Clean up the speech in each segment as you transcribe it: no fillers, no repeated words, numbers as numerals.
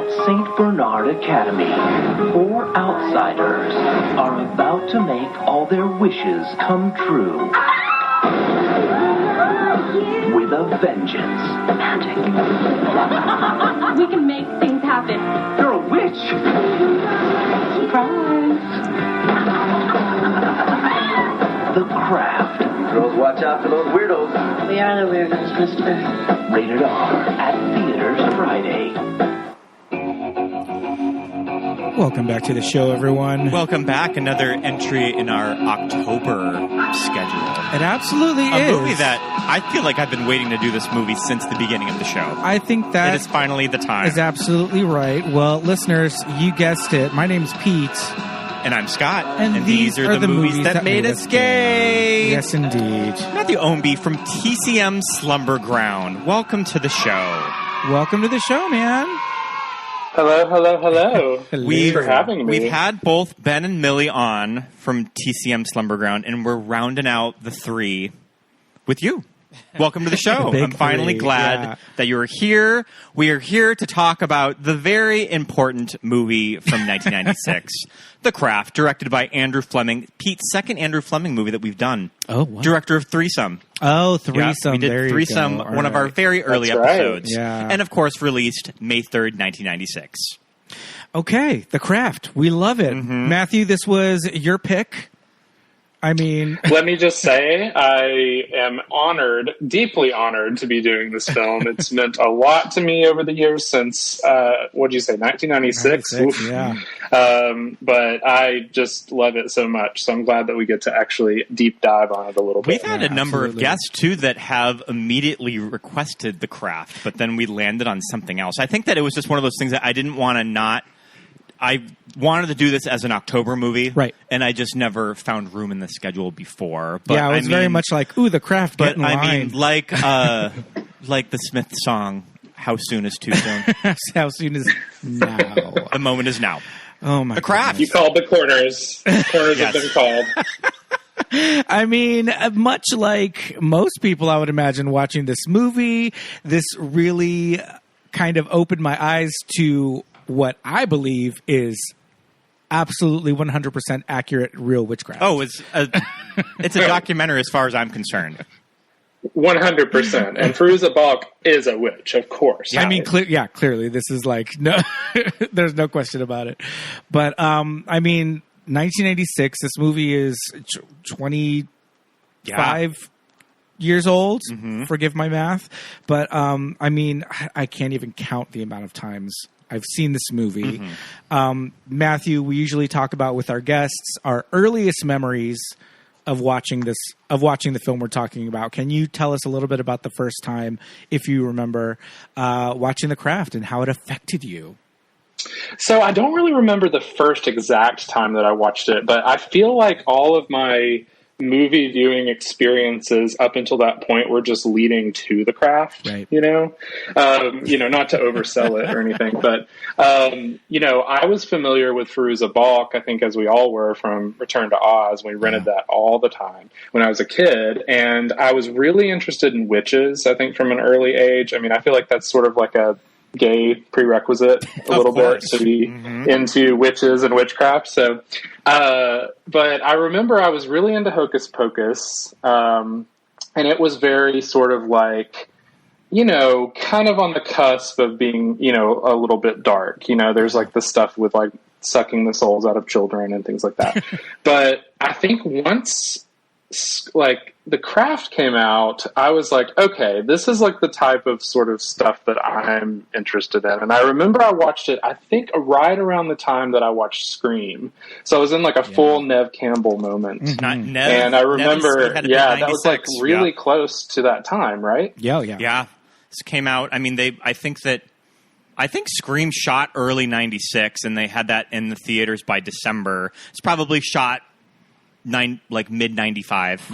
At St. Bernard Academy, 4 outsiders are about to make all their wishes come true. With a vengeance. Magic. We can make things happen. You're a witch! Surprise! The Craft. Girls, watch out for those weirdos. We are the weirdos, mister. Rated R at theaters Friday. Welcome back to the show, everyone. Welcome back. Another entry in our October schedule. It absolutely is. A movie that I feel like I've been waiting to do this movie since the beginning of the show. I think that it is finally the time. Is absolutely right. Well, listeners, you guessed it. My name's Pete. And I'm Scott. And these are the movies that made us gay. Yes, indeed. Matthew Ownby from TCM Slumberground. Welcome to the show. Welcome to the show, man. Hello. Hello. Thanks for having me. We've had both Ben and Millie on from TCM Slumberground, and we're rounding out the 3 with you. Welcome to the show. I'm finally glad that you're here. We are here to talk about the very important movie from 1996, The Craft, directed by Andrew Fleming. Pete's second Andrew Fleming movie that we've done. Oh, wow. Director of Threesome. Oh, Threesome. Yeah, we did there Threesome, you go. one of our very early episodes. Yeah. And, of course, released May 3rd, 1996. Okay, The Craft. We love it. Mm-hmm. Matthew, this was your pick. I mean... Let me just say, I am honored, deeply honored to be doing this film. It's meant a lot to me over the years since, what'd you say, 1996? Yeah. But I just love it so much. So I'm glad that we get to actually deep dive on it a little bit. We've had a number of guests, too, that have immediately requested The Craft, but then we landed on something else. I think that it was just one of those things that I didn't want to not... I wanted to do this as an October movie, right? And I just never found room in the schedule before. But yeah, it was very much like, ooh, The Craft. But I mean, like the Smith song, "How Soon Is Too Soon." How soon is now? The moment is now. Oh my! The Craft. You called the corners. Corners have been called. I mean, much like most people, I would imagine watching this movie, this really kind of opened my eyes to what I believe is absolutely 100% accurate real witchcraft. Oh, it's a documentary as far as I'm concerned. 100%. And Fairuza Balk is a witch, of course. Yeah. I mean, clearly this is like, no, there's no question about it. But, I mean, 1986, this movie is 25 years old. Mm-hmm. Forgive my math. But, I mean, I can't even count the amount of times I've seen this movie. Mm-hmm. Matthew, we usually talk about with our guests our earliest memories of watching the film we're talking about. Can you tell us a little bit about the first time, if you remember, watching The Craft and how it affected you? So I don't really remember the first exact time that I watched it, but I feel like all of my movie viewing experiences up until that point were just leading to The Craft, right. you know, not to oversell it or anything, but, I was familiar with Fairuza Balk, I think, as we all were, from Return to Oz. We rented that all the time when I was a kid, and I was really interested in witches, I think, from an early age. I mean, I feel like that's sort of like a gay prerequisite a little bit to be into witches and witchcraft. So, but I remember I was really into Hocus Pocus, and it was very sort of like, kind of on the cusp of being, a little bit dark. There's like the stuff with like sucking the souls out of children and things like that. But I think once like The Craft came out, I was like, okay, this is like the type of sort of stuff that I'm interested in. And I remember I watched it, I think right around the time that I watched Scream. So I was in like a full Neve Cambell moment. Mm-hmm. And I remember, that was like really close to that time, right? Yeah. This came out, I mean, I think Scream shot early 96 and they had that in the theaters by December. It's probably shot mid 95.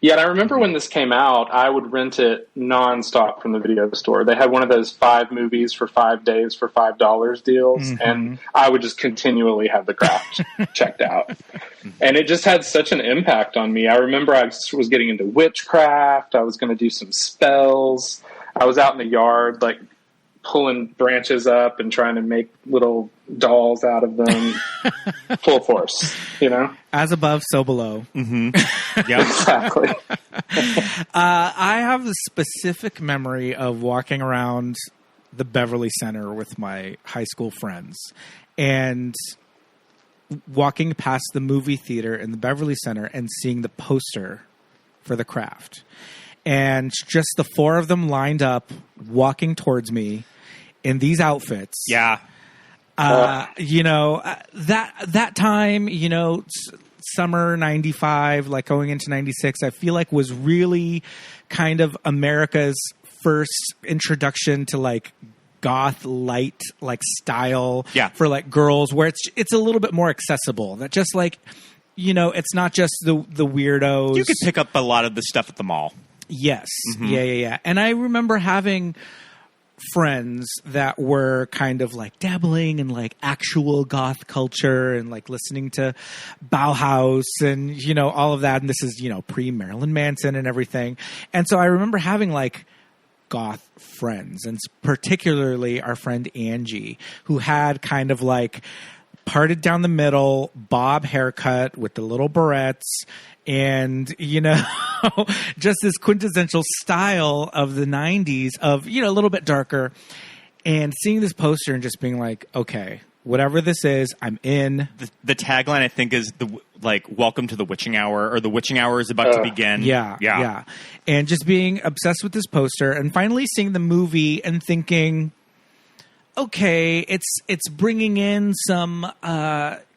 Yeah, and I remember when this came out, I would rent it nonstop from the video store. They had one of those 5 movies for 5 days for $5 deals, and I would just continually have The Craft checked out. And it just had such an impact on me. I remember I was getting into witchcraft. I was going to do some spells. I was out in the yard, like, pulling branches up and trying to make little dolls out of them. Full force, you know? As above, so below. Mm-hmm. Yep. Exactly. I have the specific memory of walking around the Beverly Center with my high school friends and walking past the movie theater in the Beverly Center and seeing the poster for The Craft. And just the four of them lined up, walking towards me in these outfits. Yeah. You know, that time, you know, summer 95, like going into 96, I feel like was really kind of America's first introduction to like goth light like style for like girls, where it's a little bit more accessible. That just like, you know, it's not just the weirdos. You could pick up a lot of the stuff at the mall. Yes. Mm-hmm. Yeah. And I remember having friends that were kind of like dabbling in like actual goth culture and like listening to Bauhaus and, you know, all of that. And this is, you know, pre Marilyn Manson and everything. And so I remember having like goth friends, and particularly our friend Angie, who had kind of like parted down the middle, bob haircut with the little barrettes, and, you know, just this quintessential style of the 90s of, you know, a little bit darker. And seeing this poster and just being like, okay, whatever this is, I'm in. The tagline, I think, is welcome to the witching hour, or the witching hour is about to begin. Yeah. And just being obsessed with this poster and finally seeing the movie and thinking, okay, it's bringing in some,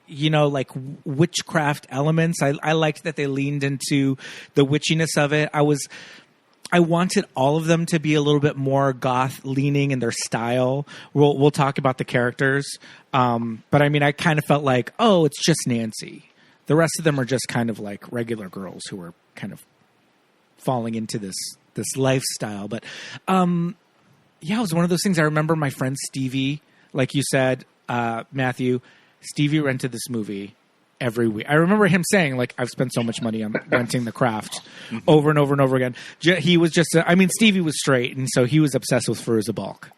you know, like witchcraft elements. I liked that they leaned into the witchiness of it. I wanted all of them to be a little bit more goth leaning in their style. We'll talk about the characters. But I mean, I kind of felt like, oh, it's just Nancy. The rest of them are just kind of like regular girls who are kind of falling into this lifestyle. But, yeah, it was one of those things. I remember my friend Stevie, like you said, Matthew, Stevie rented this movie every week. I remember him saying, like, I've spent so much money on renting The Craft over and over and over again. He was just, Stevie was straight, and so he was obsessed with Fairuza Balk.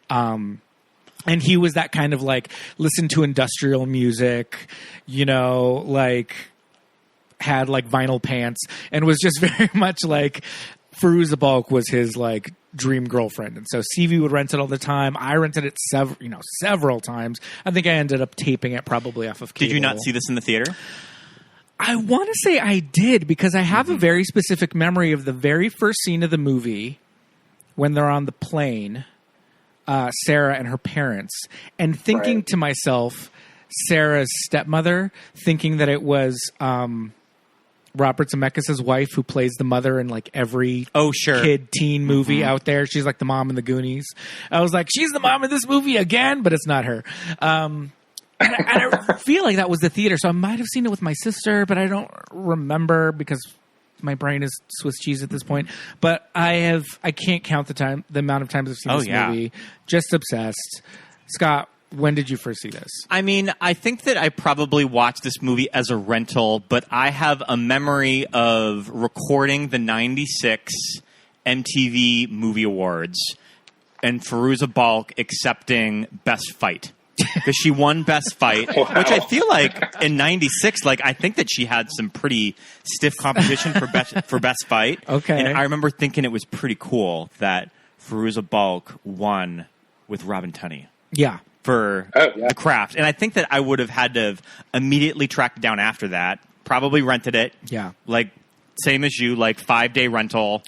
And he was that kind of, like, listen to industrial music, you know, like, had, like, vinyl pants, and was just very much like Fairuza Balk was his, like, dream girlfriend. And so Stevie would rent it all the time. I rented it several times. I think I ended up taping it probably off of cable. Did you not see this in the theater? I want to say I did, because I have a very specific memory of the very first scene of the movie when they're on the plane, Sarah and her parents, and thinking to myself, Sarah's stepmother, thinking that it was Robert Zemeckis' wife, who plays the mother in like every kid teen movie out there. She's like the mom in the Goonies. I was like, she's the mom in this movie again, but it's not her. And I feel like that was the theater. So I might have seen it with my sister, but I don't remember because my brain is Swiss cheese at this point. But I can't count the amount of times I've seen this movie. Just obsessed. Scott, when did you first see this? I mean, I think that I probably watched this movie as a rental, but I have a memory of recording the 96 MTV Movie Awards and Fairuza Balk accepting Best Fight. Because she won Best Fight, which I feel like in 96, like I think that she had some pretty stiff competition for Best Fight. Okay. And I remember thinking it was pretty cool that Fairuza Balk won with Robin Tunney. Yeah. For The Craft. And I think that I would have had to have immediately tracked it down after that. Probably rented it. Yeah. Like, same as you, like 5-day rental.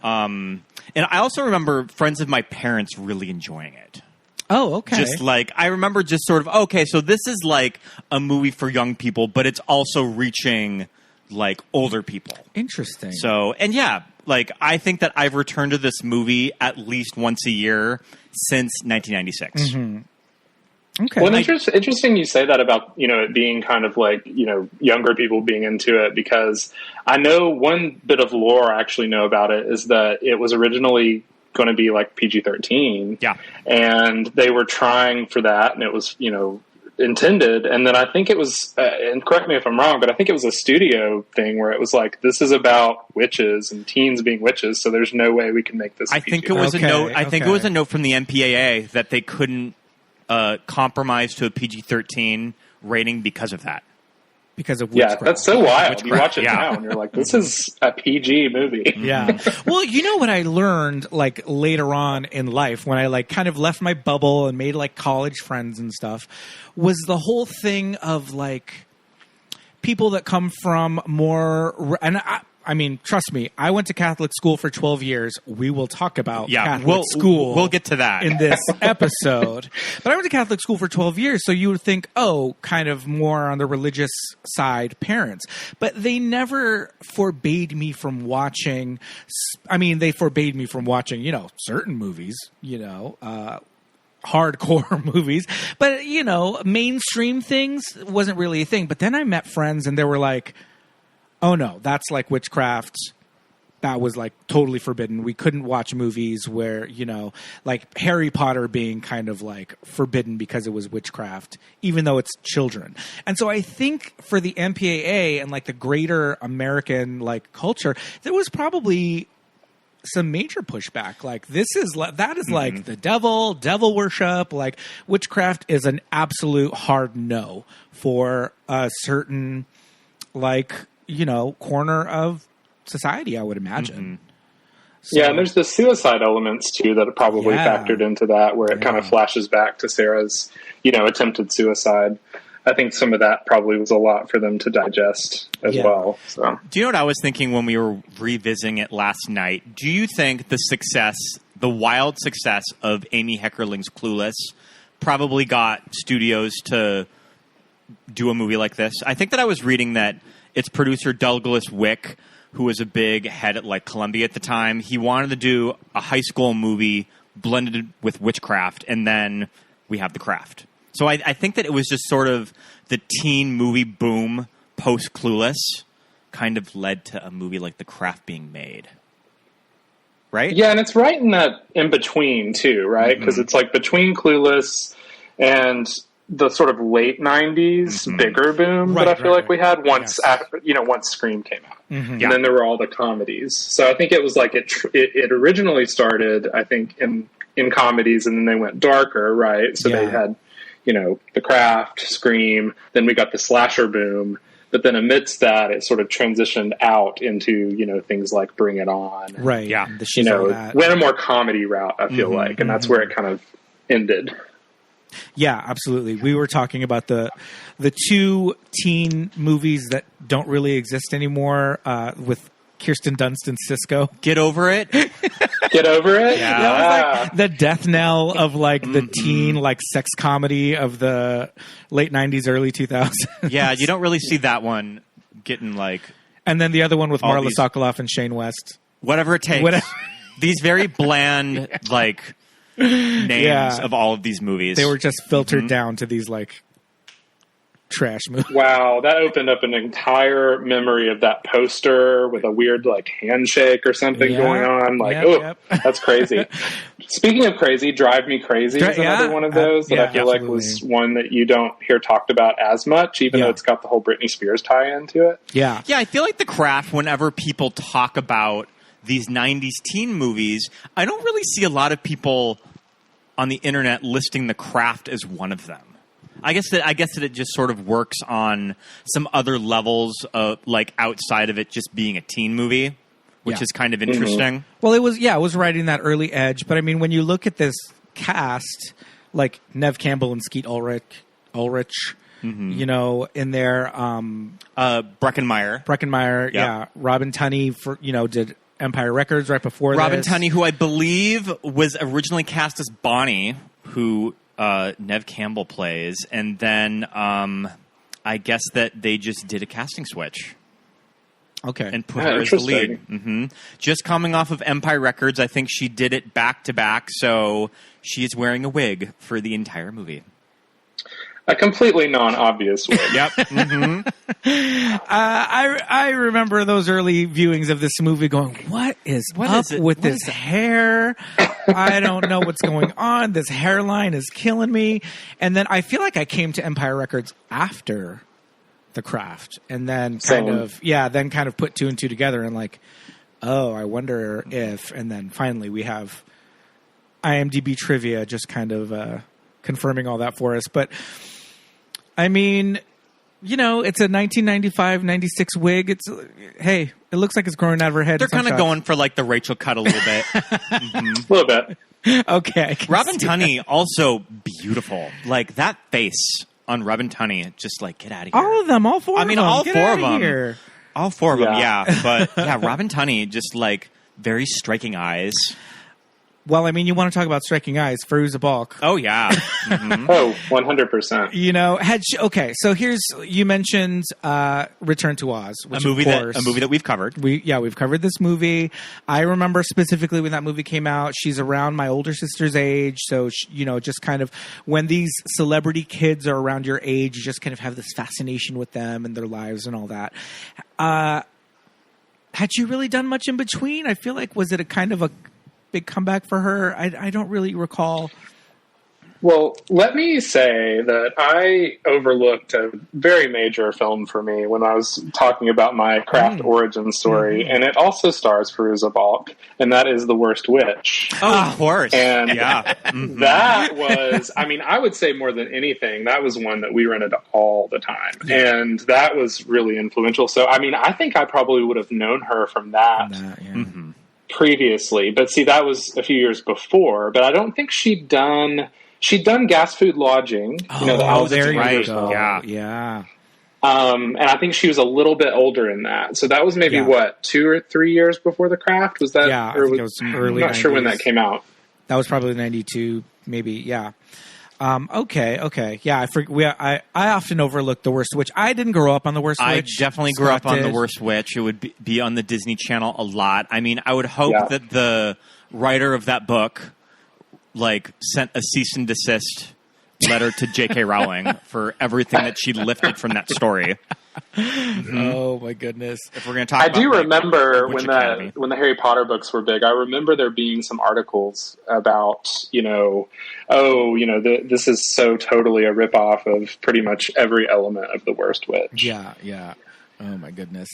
And I also remember friends of my parents really enjoying it. Oh, okay. Just like, I remember just sort of, okay, so this is like a movie for young people, but it's also reaching like older people. Interesting. So, and yeah, like I think that I've returned to this movie at least once a year since 1996. Mm-hmm. Okay. Well, interesting you say that about, you know, it being kind of like, you know, younger people being into it, because I know one bit of lore I actually know about it is that it was originally going to be like PG-13. Yeah. And they were trying for that, and it was, you know, intended. And then I think it was, and correct me if I'm wrong, but I think it was a studio thing where it was like, this is about witches and teens being witches, so there's no way we can make this. I think it was a note. I think it was a note from the MPAA that they couldn't compromise to a PG-13 rating because of that. Because of witchcraft. Yeah, that's so wild. Witchcraft. You watch it now and you're like, this is a PG movie. Yeah. Well, you know what I learned like later on in life when I like kind of left my bubble and made like college friends and stuff was the whole thing of like people that come from more, and I mean, trust me, I went to Catholic school for 12 years. We will talk about Catholic school. We'll get to that in this episode. But I went to Catholic school for 12 years, so you would think, oh, kind of more on the religious side parents. But they never forbade me from watching. I mean, they forbade me from watching, you know, certain movies, you know, hardcore movies. But, you know, mainstream things wasn't really a thing. But then I met friends and they were like, oh no, that's like witchcraft. That was like totally forbidden. We couldn't watch movies where, you know, like Harry Potter being kind of like forbidden because it was witchcraft, even though it's children. And so I think for the MPAA and like the greater American like culture, there was probably some major pushback. Like that is like the devil worship. Like witchcraft is an absolute hard no for a certain like, you know, corner of society, I would imagine. So, yeah, and there's the suicide elements too that probably factored into that, where it kind of flashes back to Sarah's, you know, attempted suicide. I think some of that probably was a lot for them to digest as well. So, do you know what I was thinking when we were revisiting it last night? Do you think the wild success of Amy Heckerling's Clueless probably got studios to do a movie like this? I think that I was reading that its producer Douglas Wick, who was a big head at like Columbia at the time, he wanted to do a high school movie blended with witchcraft, and then we have The Craft. So I think that it was just sort of the teen movie boom post Clueless kind of led to a movie like The Craft being made. Right? Yeah, and it's right in that in between too, right? Because it's like between Clueless and the sort of late 90s bigger boom that I feel like we had once once Scream came out. And then there were all the comedies. So I think it was like it originally started, I think, in comedies, and then they went darker, right? So they had, you know, The Craft, Scream, then we got the slasher boom. But then amidst that, it sort of transitioned out into, you know, things like Bring It On. Right. Yeah. You know, went a more comedy route, I feel like. And that's where it kind of ended. Yeah, absolutely. We were talking about the two teen movies that don't really exist anymore with Kirsten Dunst and Cisco. Get Over It. Get Over It? Yeah. That was like the death knell of like the teen like sex comedy of the late 90s, early 2000s. Yeah, you don't really see that one getting like... And then the other one with Marla Sokoloff and Shane West. Whatever it takes. These very bland like... names of all of these movies. They were just filtered down to these like trash movies. Wow, that opened up an entire memory of that poster with a weird like handshake or something going on. Like, that's crazy. Speaking of crazy, Drive Me Crazy is another one of those that I feel like was one that you don't hear talked about as much, even though it's got the whole Britney Spears tie-in to it. Yeah, I feel like The Craft, whenever people talk about these 90s teen movies, I don't really see a lot of people on the internet listing The Craft as one of them. I guess that it just sort of works on some other levels of like outside of it just being a teen movie, which is kind of interesting. Well, it was riding that early edge, but I mean, when you look at this cast, like Neve Cambell and Skeet Ulrich, you know, in there, Breckenmeyer, Robin Tunney did Empire Records right before Robin this. Tunney, who I believe was originally cast as Bonnie, who Neve Cambell plays, and then I guess that they just did a casting switch. Okay. And put her as the lead. Just coming off of Empire Records, I think she did it back to back, so she is wearing a wig for the entire movie. a completely non-obvious wig. Yep. Mm-hmm. I remember those early viewings of this movie going, what is this hair? I don't know what's going on. This hairline is killing me. And then I feel like I came to Empire Records after The Craft, and then kind of put two and two together and like, oh, I wonder if, and then finally we have IMDb trivia just kind of confirming all that for us. But I mean, you know, it's a 1995-96 wig. It looks like it's growing out of her head. They're kind of going for like the Rachel cut a little bit. Mm-hmm. A little bit. Okay. Robin Tunney, also beautiful. Like that face on Robin Tunney, just like, get out of here. All of them, all four of them. All get four out of them. Here. All four of them, yeah. But yeah, Robin Tunney, just like very striking eyes. Well, I mean, you want to talk about striking eyes, Fairuza Balk. Oh, yeah. Mm-hmm. Oh, 100%. You know, so you mentioned Return to Oz, which a movie that we've covered. We've covered this movie. I remember specifically when that movie came out. She's around my older sister's age, so just kind of when these celebrity kids are around your age, you just kind of have this fascination with them and their lives and all that. Had she really done much in between? I feel like, was it a kind of a big comeback for her? I don't really recall. Well, let me say that I overlooked a very major film for me when I was talking about my craft origin story, and it also stars Fairuza Balk, and that is The Worst Witch. Oh, of course. And that was, I mean, I would say more than anything, that was one that we rented all the time, and that was really influential. So, I mean, I think I probably would have known her from that. Previously, but see, that was a few years before, but I don't think she'd done Gas Food Lodging. There you go. Yeah. And I think she was a little bit older in that. So that was maybe 2 or 3 years before The Craft? Was that? Yeah, I think it was early. I'm not sure when that came out. That was probably 92, maybe. Yeah. Okay. Yeah, I often overlook The Worst Witch. I didn't grow up on The Worst Witch. I definitely grew up on The Worst Witch. It would be on the Disney Channel a lot. I mean, I would hope that the writer of that book like sent a cease and desist letter to J.K. Rowling for everything that she lifted from that story. Oh my goodness! If we're going to talk, I do remember when the Harry Potter books were big. I remember there being some articles about this is so totally a ripoff of pretty much every element of The Worst Witch. Yeah. Oh my goodness!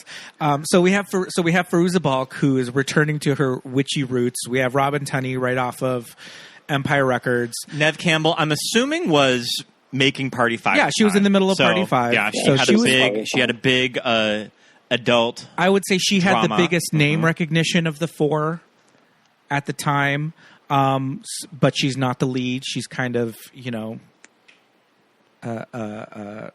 So we have Fairuza Balk, who is returning to her witchy roots. We have Robin Tunney right off of Empire Records. Neve Cambell, I'm assuming, was making Party 5. Yeah, she was in the middle of Party 5. Yeah, she had a big adult. I would say she drama. had the biggest name recognition of the four at the time, but she's not the lead. She's kind of a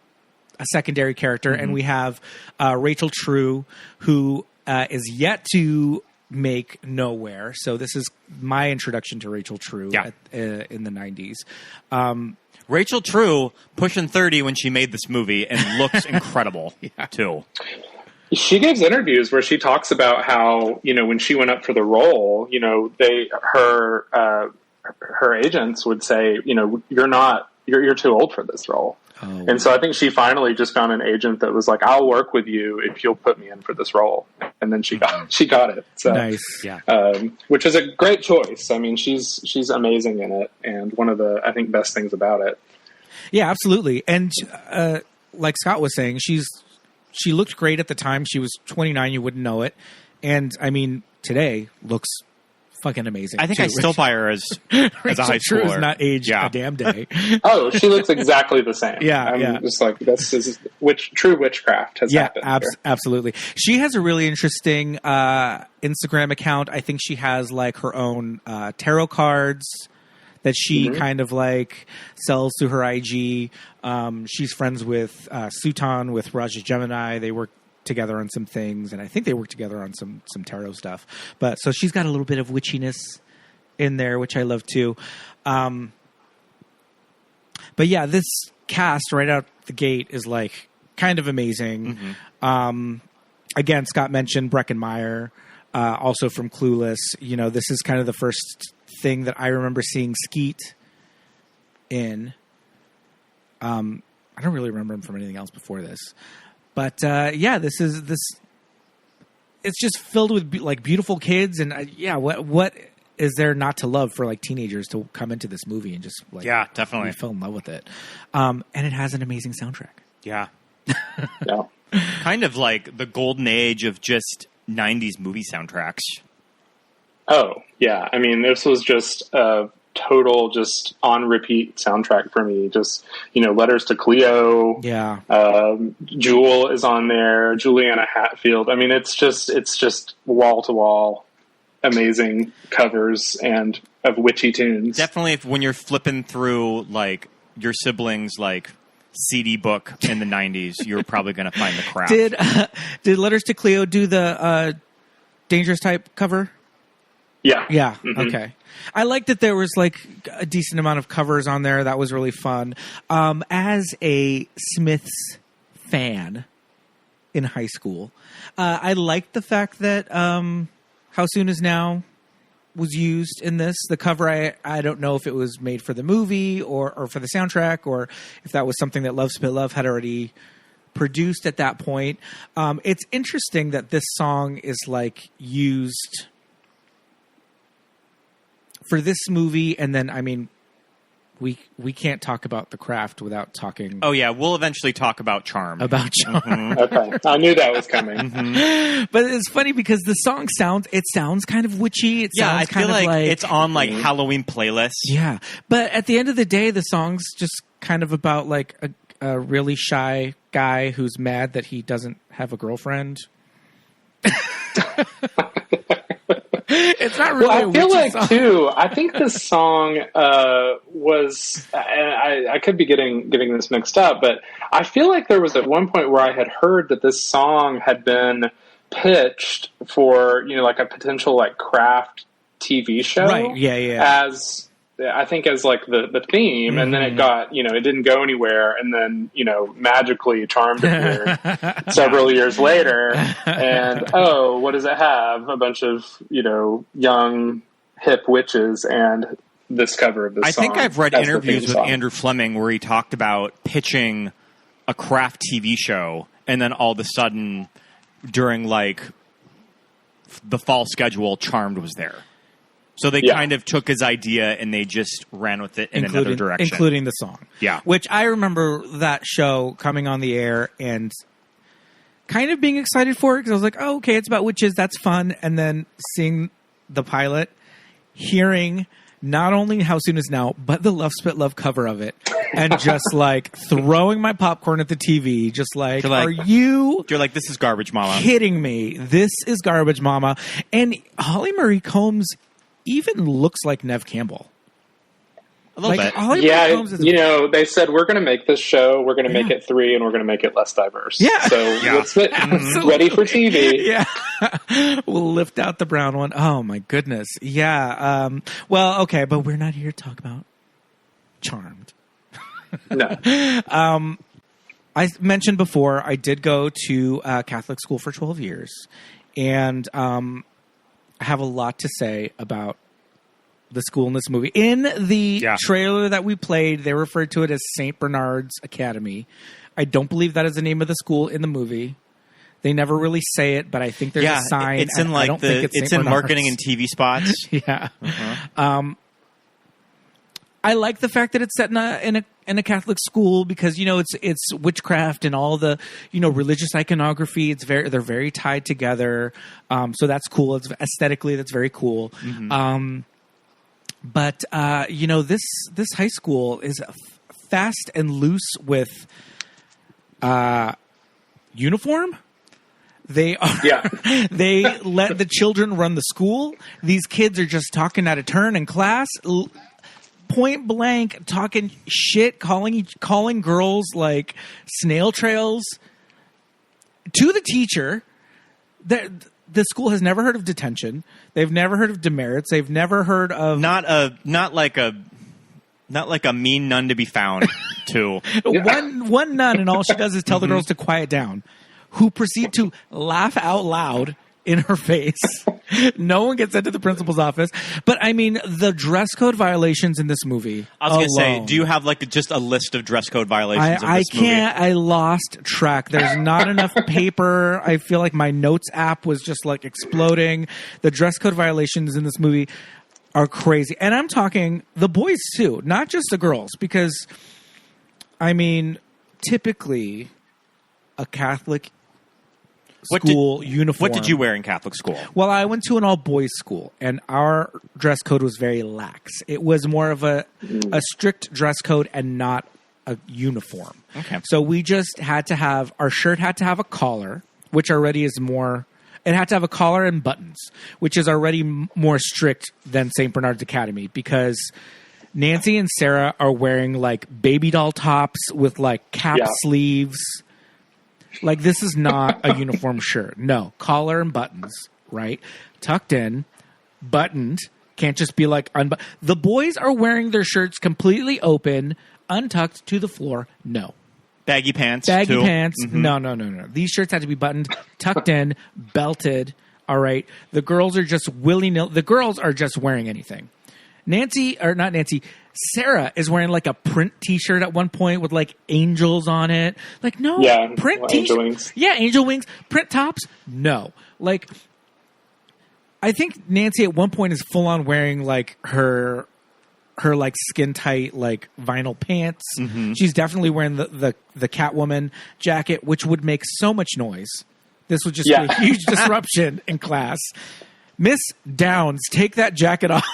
secondary character, and we have Rachel True, who is yet to make Nowhere. So this is my introduction to Rachel True in the 90s. Rachel True pushing 30 when she made this movie and looks incredible too. She gives interviews where she talks about how, when she went up for the role, her agents would say, you're too old for this role. Oh. And so I think she finally just found an agent that was like, I'll work with you if you'll put me in for this role. And then she got it. So, nice. Yeah. Which is a great choice. I mean, she's amazing in it. And one of the, I think, best things about it. Yeah, absolutely. And, like Scott was saying, she looked great at the time. She was 29. You wouldn't know it. And I mean, today looks fucking amazing. I think I still buy her as a high schooler. Has not aged a damn day. Oh, she looks exactly the same. I'm just like, true witchcraft has happened. Absolutely. She has a really interesting Instagram account. I think she has like her own tarot cards that she kind of like sells through her IG. She's friends with Sutan, with Raja Gemini. They work together on some things, and I think they work together on some tarot stuff. But so she's got a little bit of witchiness in there, which I love too. But yeah, this cast right out the gate is like kind of amazing. Again, Scott mentioned Breckin Meyer, also from Clueless. This is kind of the first thing that I remember seeing Skeet in. I don't really remember him from anything else before this. But this is it's just filled with beautiful kids, and what is there not to love for teenagers to come into this movie and just definitely fell in love with it. And it has an amazing soundtrack. Yeah. Yeah. Kind of like the golden age of just 90s movie soundtracks. Oh, yeah. I mean, this was just a total just on repeat soundtrack for me. Just, Letters to Cleo. Yeah. Jewel is on there. Juliana Hatfield. I mean, it's just wall to wall amazing covers and of witchy tunes. Definitely when you're flipping through your siblings CD book in the 90s, you're probably going to find the crap. Did Letters to Cleo do the Dangerous Type cover? Yeah. Yeah. Mm-hmm. Okay. I liked that there was a decent amount of covers on there. That was really fun. As a Smiths fan in high school, I liked the fact that How Soon Is Now was used in this. The cover, I don't know if it was made for the movie or for the soundtrack, or if that was something that Love Spit Love had already produced at that point. It's interesting that this song is used for this movie, and then we can't talk about The Craft without talking. Oh yeah, we'll eventually talk about Charm. Mm-hmm. Okay, I knew that was coming. Mm-hmm. But it's funny because the song sounds kind of witchy. I feel like it's on Halloween playlists. Yeah, but at the end of the day, the song's just kind of about a really shy guy who's mad that he doesn't have a girlfriend. It's not really. Well, I feel song. too. I think this song was. I could be getting this mixed up, but I feel like there was at one point where I had heard that this song had been pitched for a potential craft TV show. Right. Yeah. As I think as the theme, and then it got it didn't go anywhere, and then magically Charmed appeared several years later, and what does it have? A bunch of young hip witches and this cover of this song. I think I've read interviews with Andrew Fleming where he talked about pitching a craft TV show, and then all of a sudden during the fall schedule, Charmed was there. So they kind of took his idea and they just ran with it in another direction. Including the song. Yeah. Which I remember that show coming on the air and kind of being excited for it because I was like, oh, okay, it's about witches. That's fun. And then seeing the pilot, hearing not only How Soon Is Now, but the Love Spit Love cover of it. And just throwing my popcorn at the TV, just are you... You're like, this is garbage, mama. Kidding me. This is garbage, mama. And Holly Marie Combs even looks like Neve Cambell. A little bit. They said, we're going to make this show, we're going to make it 3, and we're going to make it less diverse. Yeah. So let's get ready for TV. Yeah. We'll lift out the brown one. Oh, my goodness. Yeah. Well, okay, but we're not here to talk about Charmed. No. I mentioned before, I did go to Catholic school for 12 years, and I have a lot to say about the school in this movie. In the trailer that we played, they referred to it as St. Bernard's Academy. I don't believe that is the name of the school in the movie. They never really say it, but I think there's a sign. It's in it's in marketing and TV spots. Yeah. Uh-huh. I like the fact that it's set in a Catholic school because it's witchcraft and all the religious iconography. They're very tied together, so that's cool. It's aesthetically that's very cool. Mm-hmm. But this high school is fast and loose with uniform. They are. Yeah. They let the children run the school. These kids are just talking out of turn in class. Point blank talking shit, calling girls snail trails to the teacher. The school has never heard of detention. They've never heard of demerits. They've never heard of not like a mean nun to be found. Too one nun, and all she does is tell the girls to quiet down, who proceed to laugh out loud in her face. No one gets sent to the principal's office. But I mean, the dress code violations in this movie. I was going to say, do you have like just a list of dress code violations of this movie? I lost track. There's not enough paper. I feel like my notes app was just like exploding. The dress code violations in this movie are crazy. And I'm talking the boys too, not just the girls. Because, I mean, typically a Catholic school uniform. What did you wear in Catholic school? Well, I went to an all-boys school, and our dress code was very lax. It was more of a strict dress code and not a uniform. Okay. So we just had to have, our shirt had to have a collar, which already is more, it had to have a collar and buttons, which is already more strict than St. Bernard's Academy, because Nancy and Sarah are wearing like baby doll tops with like cap sleeves. Like, this is not a uniform shirt. No. Collar and buttons, right? Tucked in, buttoned. Can't just be like the boys are wearing their shirts completely open, untucked to the floor. No. Baggy pants. Baggy too. pants. Mm-hmm. No. These shirts had to be buttoned, tucked in, belted. All right. The girls are just willy-nilly. The girls are just wearing anything. Sarah is wearing like a print t-shirt at one point with like angels on it. Like, no, print t-shirt. Angel wings. Yeah, angel wings. Print tops. No. Like, I think Nancy at one point is full on wearing like her like skin tight like vinyl pants. Mm-hmm. She's definitely wearing the Catwoman jacket, which would make so much noise. This would just be a huge disruption in class. Miss Downs, take that jacket off.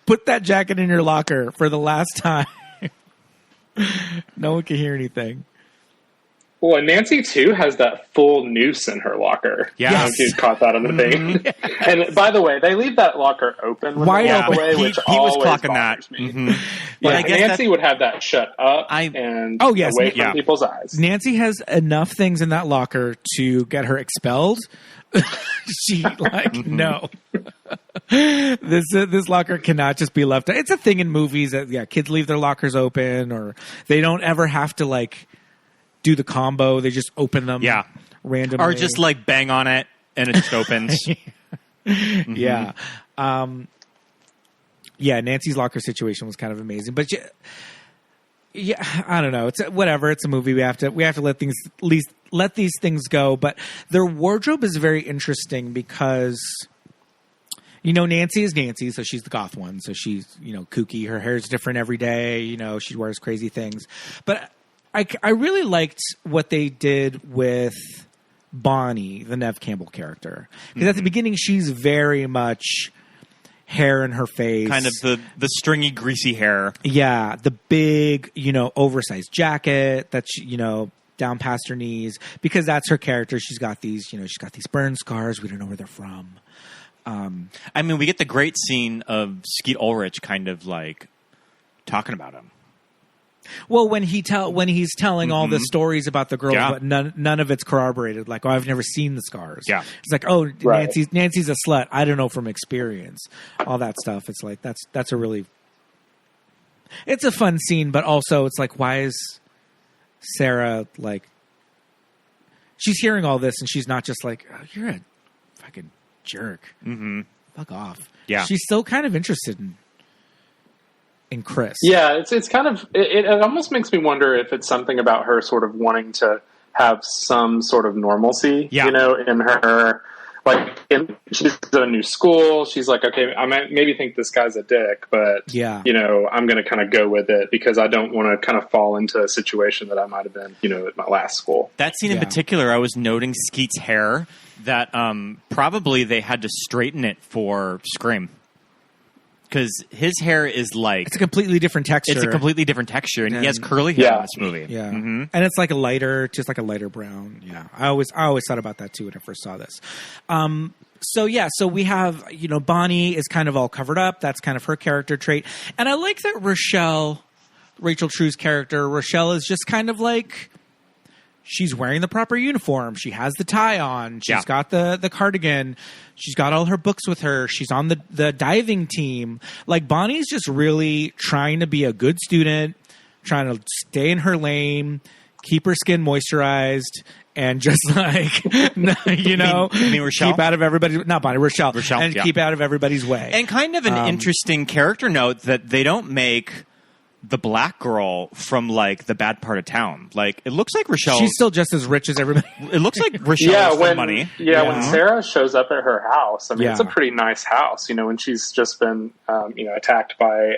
Put that jacket in your locker for the last time. No one can hear anything. Well, and Nancy, too, has that full noose in her locker. Yeah. I don't know if you caught that on the thing. And by the way, they leave that locker open when they walk away, which he was always clocking bothers that. me. Mm-hmm. Yeah, Nancy would have that shut up and away from people's eyes. Nancy has enough things in that locker to get her expelled. She no. This locker cannot just be left. It's a thing in movies that kids leave their lockers open, or they don't ever have to like do the combo. They just open them randomly, or just like bang on it and it just opens. Mm-hmm. Yeah. Nancy's locker situation was kind of amazing, but I don't know. It's whatever. It's a movie. We have to let things let these things go. But their wardrobe is very interesting because, Nancy is Nancy, so she's the goth one. So she's, kooky. Her hair's different every day. She wears crazy things. But I really liked what they did with Bonnie, the Neve Cambell character. Because at the beginning, she's very much hair in her face. Kind of the stringy, greasy hair. Yeah, the big, oversized jacket that's, down past her knees. Because that's her character. She's got these burn scars. We don't know where they're from. We get the great scene of Skeet Ulrich kind of like talking about him. Well, when he's telling all the stories about the girls, but none of it's corroborated. Like, I've never seen the scars. Yeah, it's like, Nancy's a slut. I don't know from experience. All that stuff. It's like that's a really, it's a fun scene, but also it's like, why is Sarah like? She's hearing all this and she's not just like, oh, you're a fucking jerk. Mm-hmm. Fuck off. Yeah, she's still kind of interested in Chris. Yeah, it's kind of it almost makes me wonder if it's something about her sort of wanting to have some sort of normalcy, in her, like, she's at a new school. She's like, okay, I might maybe think this guy's a dick, but I'm going to kind of go with it because I don't want to kind of fall into a situation that I might have been, at my last school. That scene in particular, I was noting Skeet's hair that probably they had to straighten it for Scream. Because his hair is like... It's a completely different texture. It's a completely different texture, and he has curly hair in this movie. Yeah. Mm-hmm. And it's like just like a lighter brown. Yeah. I always thought about that, too, when I first saw this. So we have, Bonnie is kind of all covered up. That's kind of her character trait. And I like that Rachel True's character, Rochelle, is just kind of like... She's wearing the proper uniform. She has the tie on. She's got the cardigan. She's got all her books with her. She's on the diving team. Like, Bonnie's just really trying to be a good student, trying to stay in her lane, keep her skin moisturized and just like, you know, Rochelle? keep out of everybody's, not Bonnie, Rochelle, and yeah. keep out of everybody's way. And kind of an interesting character note that they don't make the black girl from like the bad part of town. Like it looks like Rochelle. She's still just as rich as everybody. It looks like Rochelle has money. When Sarah shows up at her house, I mean, it's a Yeah. pretty nice house. You know, when she's just been, attacked by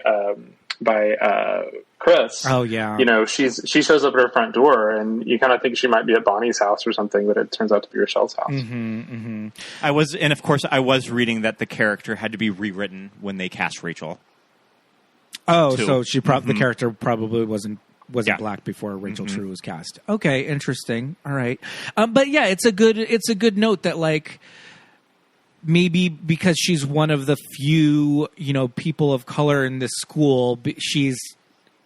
Chris. Oh yeah. You know, she shows up at her front door, and you kind of think she might be at Bonnie's house or something, but it turns out to be Rochelle's house. Mm-hmm, mm-hmm. I was reading that the character had to be rewritten when they cast Rachel. Oh, too. so the character probably wasn't black before Rachel True was cast. Okay, interesting. All right, but yeah, it's a good note that like maybe because she's one of the few people of color in this school, she's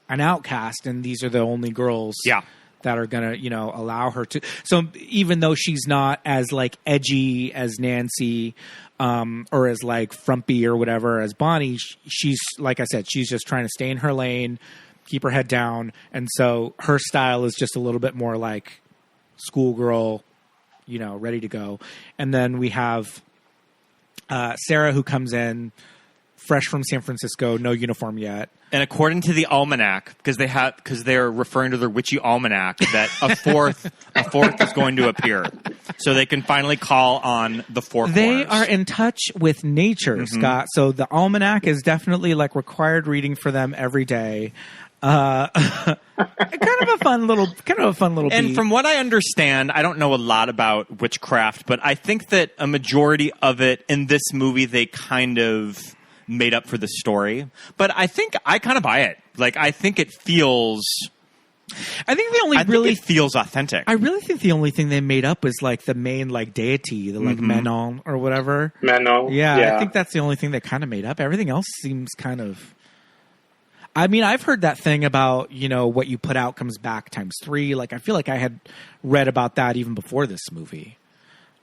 an outcast, and these are the only girls. Yeah. That are gonna, allow her to. So even though she's not as like edgy as Nancy, or as like frumpy or whatever as Bonnie, she's like I said, she's just trying to stay in her lane, keep her head down, and so her style is just a little bit more like schoolgirl, ready to go. And then we have Sarah, who comes in fresh from San Francisco, no uniform yet. And according to the almanac, because they're referring to their witchy almanac, that a fourth is going to appear, so they can finally call on the four corners. They are in touch with nature, Scott. So the almanac is definitely like required reading for them every day. Kind of a fun little And beat. from what I understand, I don't know a lot about witchcraft, but I think that a majority of it in this movie they kind of made up for the story. But I think I kind of buy it. Like I think it feels. I think it feels authentic. I really think the only thing they made up is like the main like deity, the like Manon or whatever. Manon. Yeah, I think that's the only thing they kind of made up. Everything else seems kind of. I mean, I've heard that thing about, what you put out comes back times 3. Like, I feel like I had read about that even before this movie.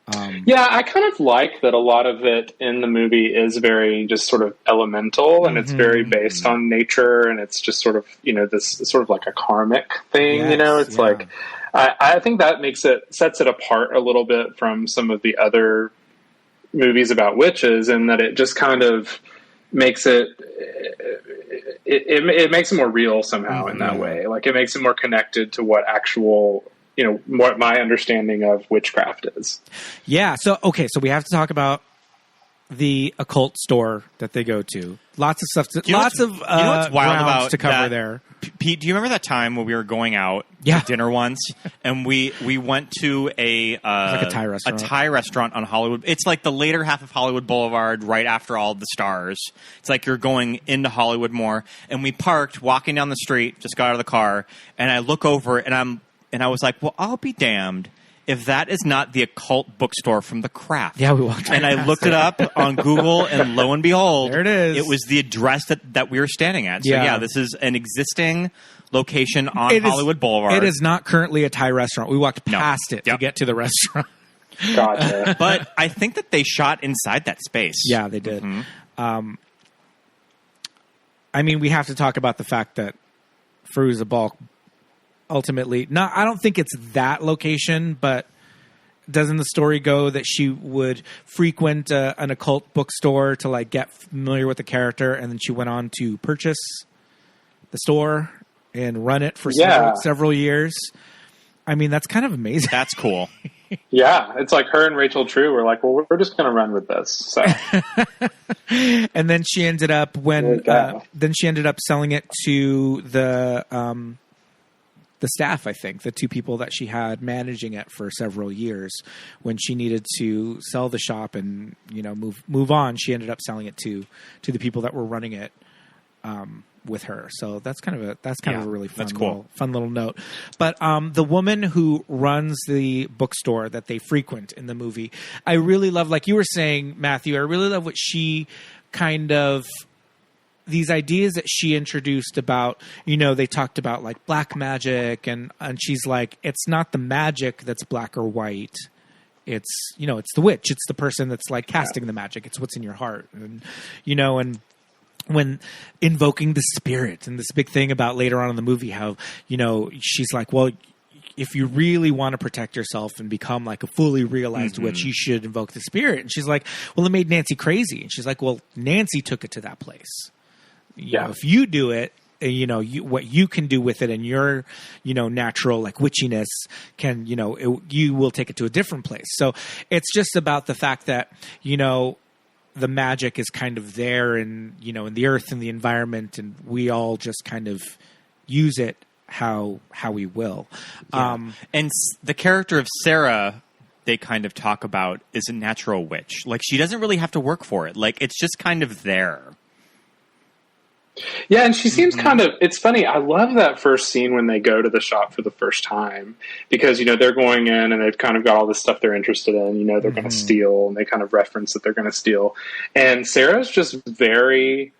I kind of like that a lot of it in the movie is very just sort of elemental, and it's very based on nature, and it's just sort of, this sort of like a karmic thing, it's like, I think that sets it apart a little bit from some of the other movies about witches, and that it just kind of makes it makes it more real somehow in that way. Like it makes it more connected to what actual, what my understanding of witchcraft is. Yeah. So we have to talk about the occult store that they go to. Lots of stuff. Lots of what's wild about to cover that, there. Pete, do you remember that time when we were going out to dinner once, and we went to a Thai restaurant on Hollywood? It's like the later half of Hollywood Boulevard, right after all the stars. It's like you're going into Hollywood more. And we parked, walking down the street, just got out of the car, and I look over, and I was like, well, I'll be damned if that is not the occult bookstore from The Craft. Yeah, we walked. And I looked it up on Google, and lo and behold, there it is. It was the address that we were standing at. So this is an existing location on Hollywood Boulevard. It is not currently a Thai restaurant. We walked past it to get to the restaurant. Gotcha. But I think that they shot inside that space. Yeah, they did. I mean, we have to talk about the fact that Fairuza Balk ultimately, I don't think it's that location, but doesn't the story go that she would frequent an occult bookstore to like get familiar with the character, and then she went on to purchase the store and run it for several years? I mean, that's kind of amazing. That's cool. Yeah, it's like her and Rachel True were like, well, we're just going to run with this. So, and then she ended up selling it to the staff, I think, the 2 people that she had managing it for several years. When she needed to sell the shop and, move on, she ended up selling it to the people that were running it with her. So that's kind of a really fun, fun little note. But the woman who runs the bookstore that they frequent in the movie, I really love, like you were saying, Matthew, I really love what she kind of, these ideas that she introduced about, they talked about like black magic, and she's like, it's not the magic that's black or white. It's, it's the witch. It's the person that's like casting the magic. It's what's in your heart. And, and when invoking the spirit, and this big thing about later on in the movie, how, she's like, well, if you really want to protect yourself and become like a fully realized witch, you should invoke the spirit. And she's like, well, it made Nancy crazy. And she's like, well, Nancy took it to that place. You know, if you do it, you know, what you can do with it and your, you know, natural like witchiness can, you know, you will take it to a different place. So it's just about the fact that, you know, the magic is kind of there and, you know, in the earth and the environment, and we all just kind of use it how we will. And the character of Sarah, they kind of talk about, is a natural witch. Like, she doesn't really have to work for it. Like, it's just kind of there. Yeah, and she seems kind of, it's funny, I love that first scene when they go to the shop for the first time, because, you know, they're going in and they've kind of got all this stuff they're interested in, you know, they're going to steal, and they kind of reference that they're going to steal. And Sarah's just very,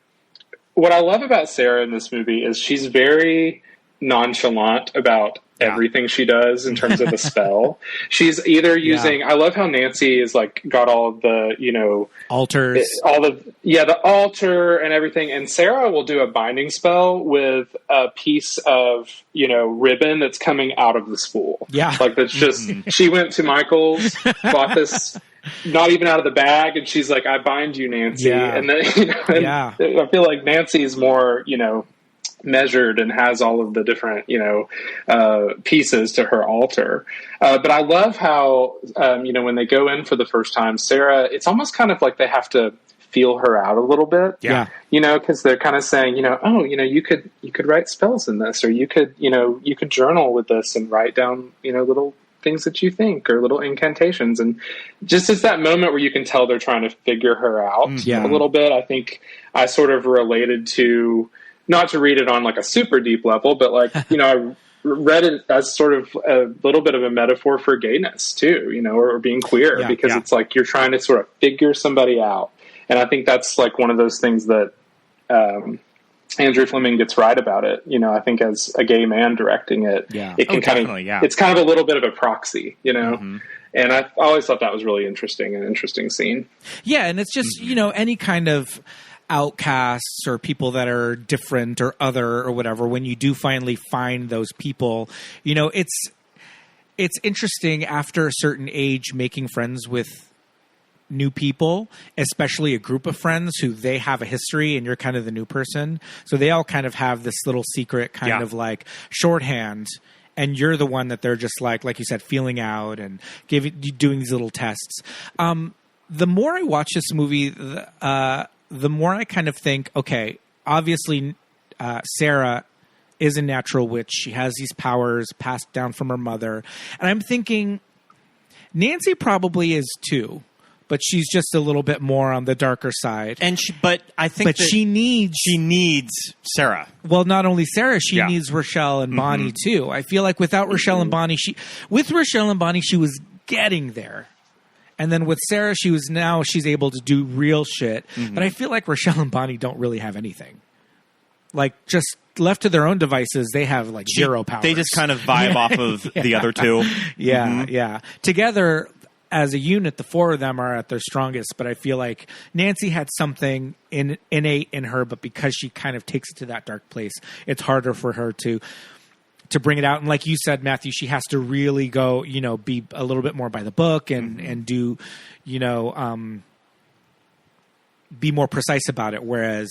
what I love about Sarah in this movie is she's very nonchalant about everything she does in terms of the spell. She's either using, I love how Nancy is like got all of the, you know, altars, the altar and everything. And Sarah will do a binding spell with a piece of, you know, ribbon that's coming out of the spool. Yeah. Like that's just, she went to Michael's, bought this, not even out of the bag. And she's like, I bind you, Nancy. Yeah. And then, you know, I feel like Nancy's more, you know, measured and has all of the different, you know, pieces to her altar. But I love how, you know, when they go in for the first time, Sarah, it's almost kind of like they have to feel her out a little bit. Yeah. You know, because they're kind of saying, you know, oh, you know, you could write spells in this, or you could, you know, you could journal with this and write down, you know, little things that you think, or little incantations. And just it's that moment where you can tell they're trying to figure her out a little bit. I think I sort of related to, not to read it on like a super deep level, but like, you know, I read it as sort of a little bit of a metaphor for gayness too, you know, or being queer, because it's like you're trying to sort of figure somebody out. And I think that's like one of those things that Andrew Fleming gets right about it. You know, I think as a gay man directing it, it can it's kind of a little bit of a proxy, you know. And I always thought that was really interesting, an interesting scene. Yeah, and it's just, you know, any kind of outcasts or people that are different or other or whatever, when you do finally find those people, you know, it's interesting after a certain age making friends with new people, especially a group of friends who they have a history and you're kind of the new person. So they all kind of have this little secret kind of like shorthand, and you're the one that they're just like you said, feeling out and doing these little tests. The more I watch this movie, the more I kind of think, okay, obviously Sarah is a natural witch. She has these powers passed down from her mother. And I'm thinking Nancy probably is too, but she's just a little bit more on the darker side. And she needs Sarah. Well, not only Sarah, she needs Rochelle and Bonnie too. I feel like without Rochelle and Bonnie, with Rochelle and Bonnie, she was getting there. And then with Sarah, she's able to do real shit. But I feel like Rochelle and Bonnie don't really have anything. Like, just left to their own devices, they have like zero powers. They just kind of vibe off of the other two. Yeah. Together, as a unit, the four of them are at their strongest. But I feel like Nancy had something innate in her, but because she kind of takes it to that dark place, it's harder for her to bring it out. And like you said, Matthew, she has to really go, you know, be a little bit more by the book and do, you know, be more precise about it. Whereas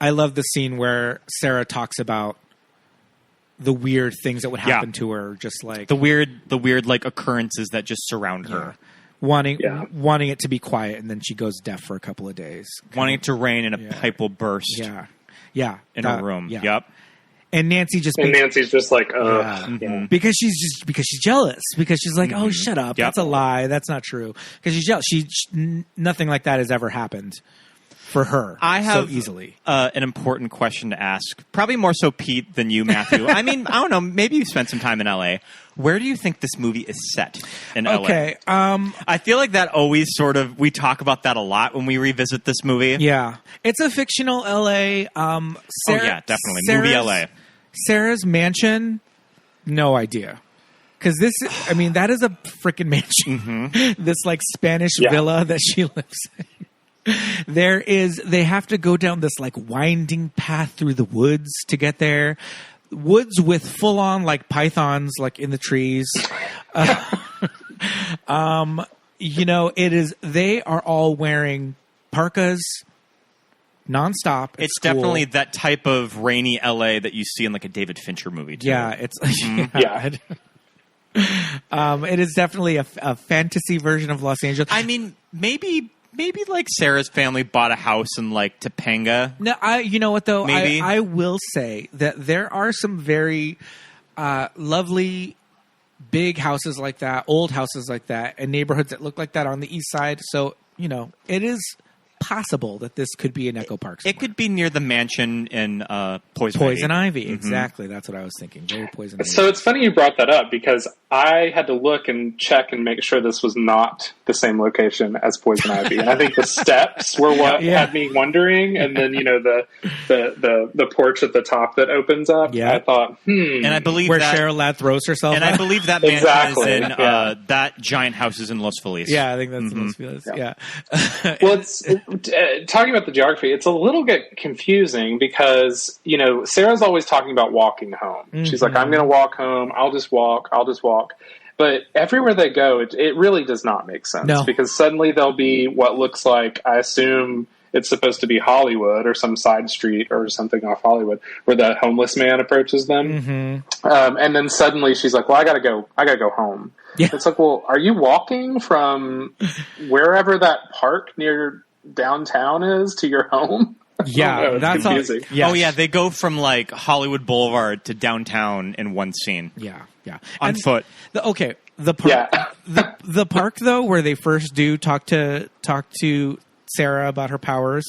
I love the scene where Sarah talks about the weird things that would happen to her, just like the weird like occurrences that just surround her. Wanting it to be quiet, and then she goes deaf for a couple of days. Wanting it to rain and a pipe will burst. In her room. Yep. And Nancy's just like, because she's jealous, because she's like, oh, shut up. That's a lie. That's not true. Because she's jealous. Nothing like that has ever happened for her. I have so easily an important question to ask. Probably more so Pete than you, Matthew. I mean, I don't know. Maybe you've spent some time in LA. Where do you think this movie is set in LA? Okay. I feel like that always sort of, we talk about that a lot when we revisit this movie. Yeah. It's a fictional LA. Definitely. Movie LA. Sarah's mansion, no idea. Because that is a freaking mansion. This like Spanish villa that she lives in. They have to go down this like winding path through the woods to get there. woods with full on like pythons like in the trees. It is. They are all wearing parkas nonstop. It's definitely that type of rainy LA that you see in like a David Fincher movie too. Yeah, it's it is definitely a fantasy version of Los Angeles. I mean, maybe like Sarah's family bought a house in like Topanga. No, you know what though? Maybe. I will say that there are some very lovely big houses like that, old houses like that, and neighborhoods that look like that on the east side. So, it is possible that this could be an Echo Park somewhere. It could be near the mansion in Poison Ivy. Exactly. That's what I was thinking. Very Poison Ivy. So it's funny you brought that up because I had to look and check and make sure this was not the same location as Poison Ivy. And I think the steps were what had me wondering. And then, the porch at the top that opens up. Yeah. I thought, And I believe where Cheryl Ladd throws herself. And I believe that mansion is in that giant house is in Los Feliz. Yeah, I think that's Los Feliz. Yeah. Well, it's talking about the geography, it's a little bit confusing because, Sarah's always talking about walking home. Mm-hmm. She's like, I'm going to walk home. I'll just walk. But everywhere they go, it really does not make sense because suddenly there'll be what looks like, I assume it's supposed to be Hollywood or some side street or something off Hollywood where the homeless man approaches them. Mm-hmm. And then suddenly she's like, well, I gotta go home. Yeah. It's like, well, are you walking from wherever that park near downtown is to your home? Yeah, that's confusing. Yes. Oh yeah, they go from like Hollywood Boulevard to downtown in one scene. Yeah. On foot. The park, the park though, where they first do talk to Sarah about her powers,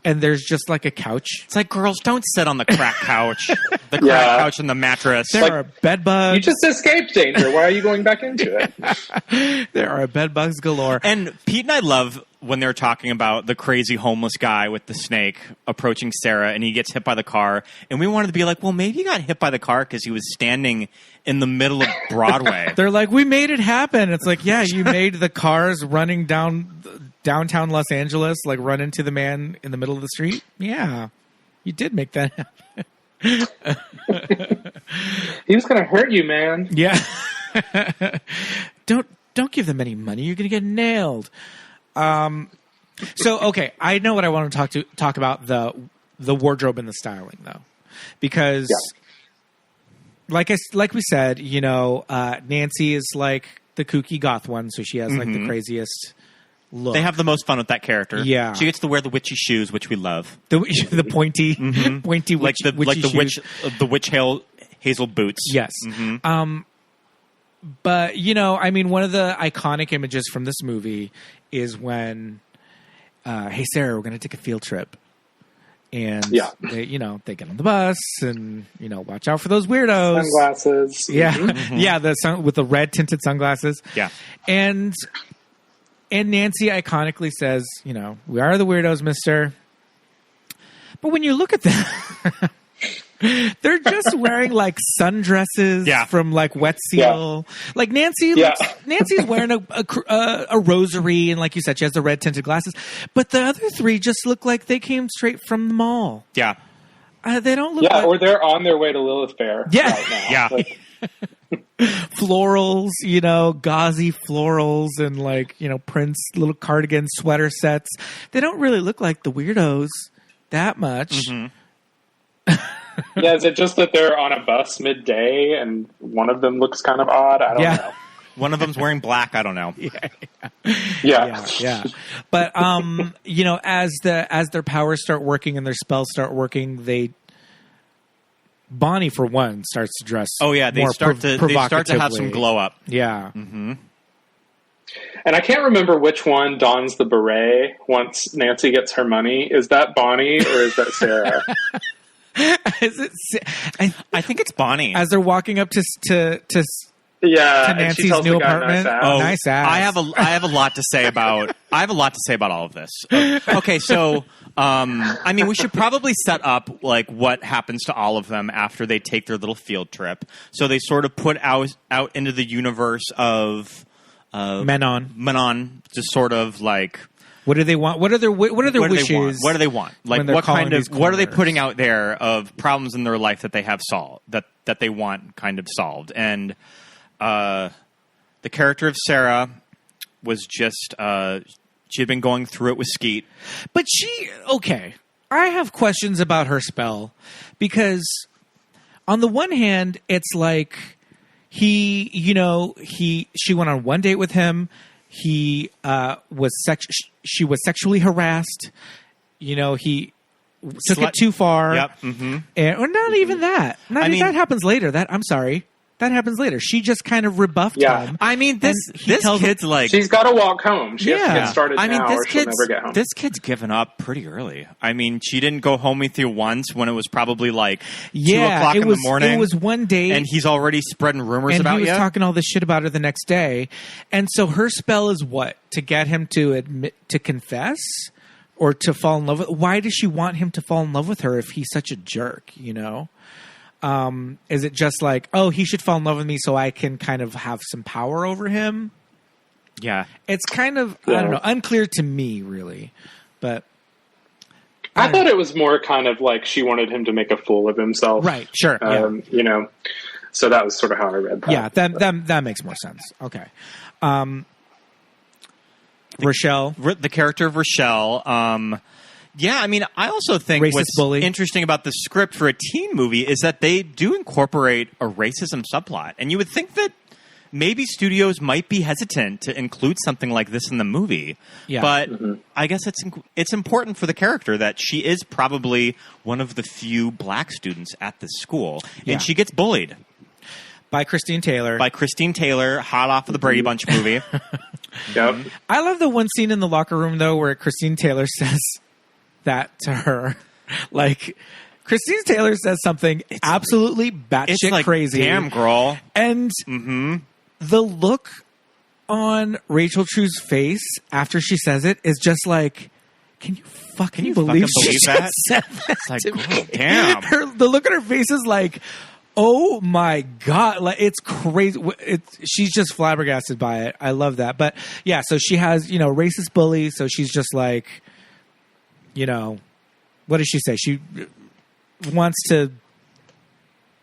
and there's just like a couch. It's like, girls, don't sit on the crack couch. The crack couch and the mattress. There are bed bugs. You just escaped danger. Why are you going back into it? There are bed bugs galore. And Pete and I love when they're talking about the crazy homeless guy with the snake approaching Sarah, and he gets hit by the car. And we wanted to be like, well, maybe he got hit by the car because he was standing in the middle of Broadway. They're like, we made it happen. It's like, yeah, you made the cars running downtown Los Angeles, like run into the man in the middle of the street. Yeah, you did make that happen. He was going to hurt you, man. Yeah. Don't give them any money. You're going to get nailed. So, okay, I know what I want to talk about, the wardrobe and the styling, though. Because, like we said, Nancy is like the kooky goth one, so she has like the craziest look. They have the most fun with that character. Yeah. She gets to wear the witchy shoes, which we love. The pointy, pointy like the witch hazel boots. Yes. Mm-hmm. But, one of the iconic images from this movie is when, hey, Sarah, we're going to take a field trip. And, they get on the bus and, watch out for those weirdos. Sunglasses. Yeah. Mm-hmm. Yeah, with the red tinted sunglasses. Yeah. And Nancy iconically says, we are the weirdos, mister. But when you look at them, they're just wearing like sundresses from like Wet Seal. Yeah. Like Nancy's wearing a rosary, and like you said, she has the red tinted glasses. But the other three just look like they came straight from the mall. Yeah, they don't look. Yeah, or they're on their way to Lilith Fair. Yeah, right now. Yeah. Like, florals, gauzy florals, and like Prince little cardigan sweater sets. They don't really look like the weirdos that much. Mm-hmm. Yeah, is it just that they're on a bus midday and one of them looks kind of odd? I don't know. One of them's wearing black. I don't know. Yeah. But as their powers start working and their spells start working, Bonnie, for one, starts to dress. Oh yeah, they start to have some glow up. Yeah. Mm-hmm. And I can't remember which one dons the beret once Nancy gets her money. Is that Bonnie or is that Sarah? I think it's Bonnie. As they're walking up to Nancy's new apartment. Nice ass. I have a lot to say about all of this. Okay, so we should probably set up like what happens to all of them after they take their little field trip. So they sort of put out into the universe of Menon, just sort of like What do they want? What are their wishes? What do they want? Like what kind of what are they putting out there of problems in their life that they have solved that they want kind of solved? And the character of Sarah was just she had been going through it with Skeet. But I have questions about her spell because on the one hand, it's like she went on one date with him. He she was sexually harassed. He took it too far. Yep. Mm-hmm. Or not even that. That happens later. I'm sorry. That happens later. She just kind of rebuffed him. I mean, this kid's like... She's got to walk home. She has to get started now or she'll never get home. This kid's given up pretty early. I mean, she didn't go home with you once when it was probably like 2 o'clock in the morning. It was one day. And he's already spreading rumors about you. And he was talking all this shit about her the next day. And so her spell is what? To get him to confess? Or to fall in love with... Why does she want him to fall in love with her if he's such a jerk, Is it just like, oh, he should fall in love with me so I can kind of have some power over him? Yeah. It's kind of, I don't know, unclear to me, really. But I thought it was more kind of like she wanted him to make a fool of himself. Right, sure. So that was sort of how I read that. Yeah, that makes more sense. Okay. Rochelle. The character of Rochelle, yeah, I mean, I also think what's interesting about the script for a teen movie is that they do incorporate a racism subplot. And you would think that maybe studios might be hesitant to include something like this in the movie. Yeah. But I guess it's important for the character that she is probably one of the few black students at this school. Yeah. And she gets bullied. By Christine Taylor, hot off of the Brady Bunch movie. Yep. I love the one scene in the locker room, though, where Christine Taylor says... that to her, like Christine Taylor says something absolutely batshit like, crazy. Damn, girl. And the look on Rachel True's face after she says it is just like, can you fucking believe that? Said that it's like, oh, damn. The look on her face is like, oh my God, like it's crazy. She's just flabbergasted by it. I love that. But yeah, so she has, racist bully. So she's just like, what does she say? She wants to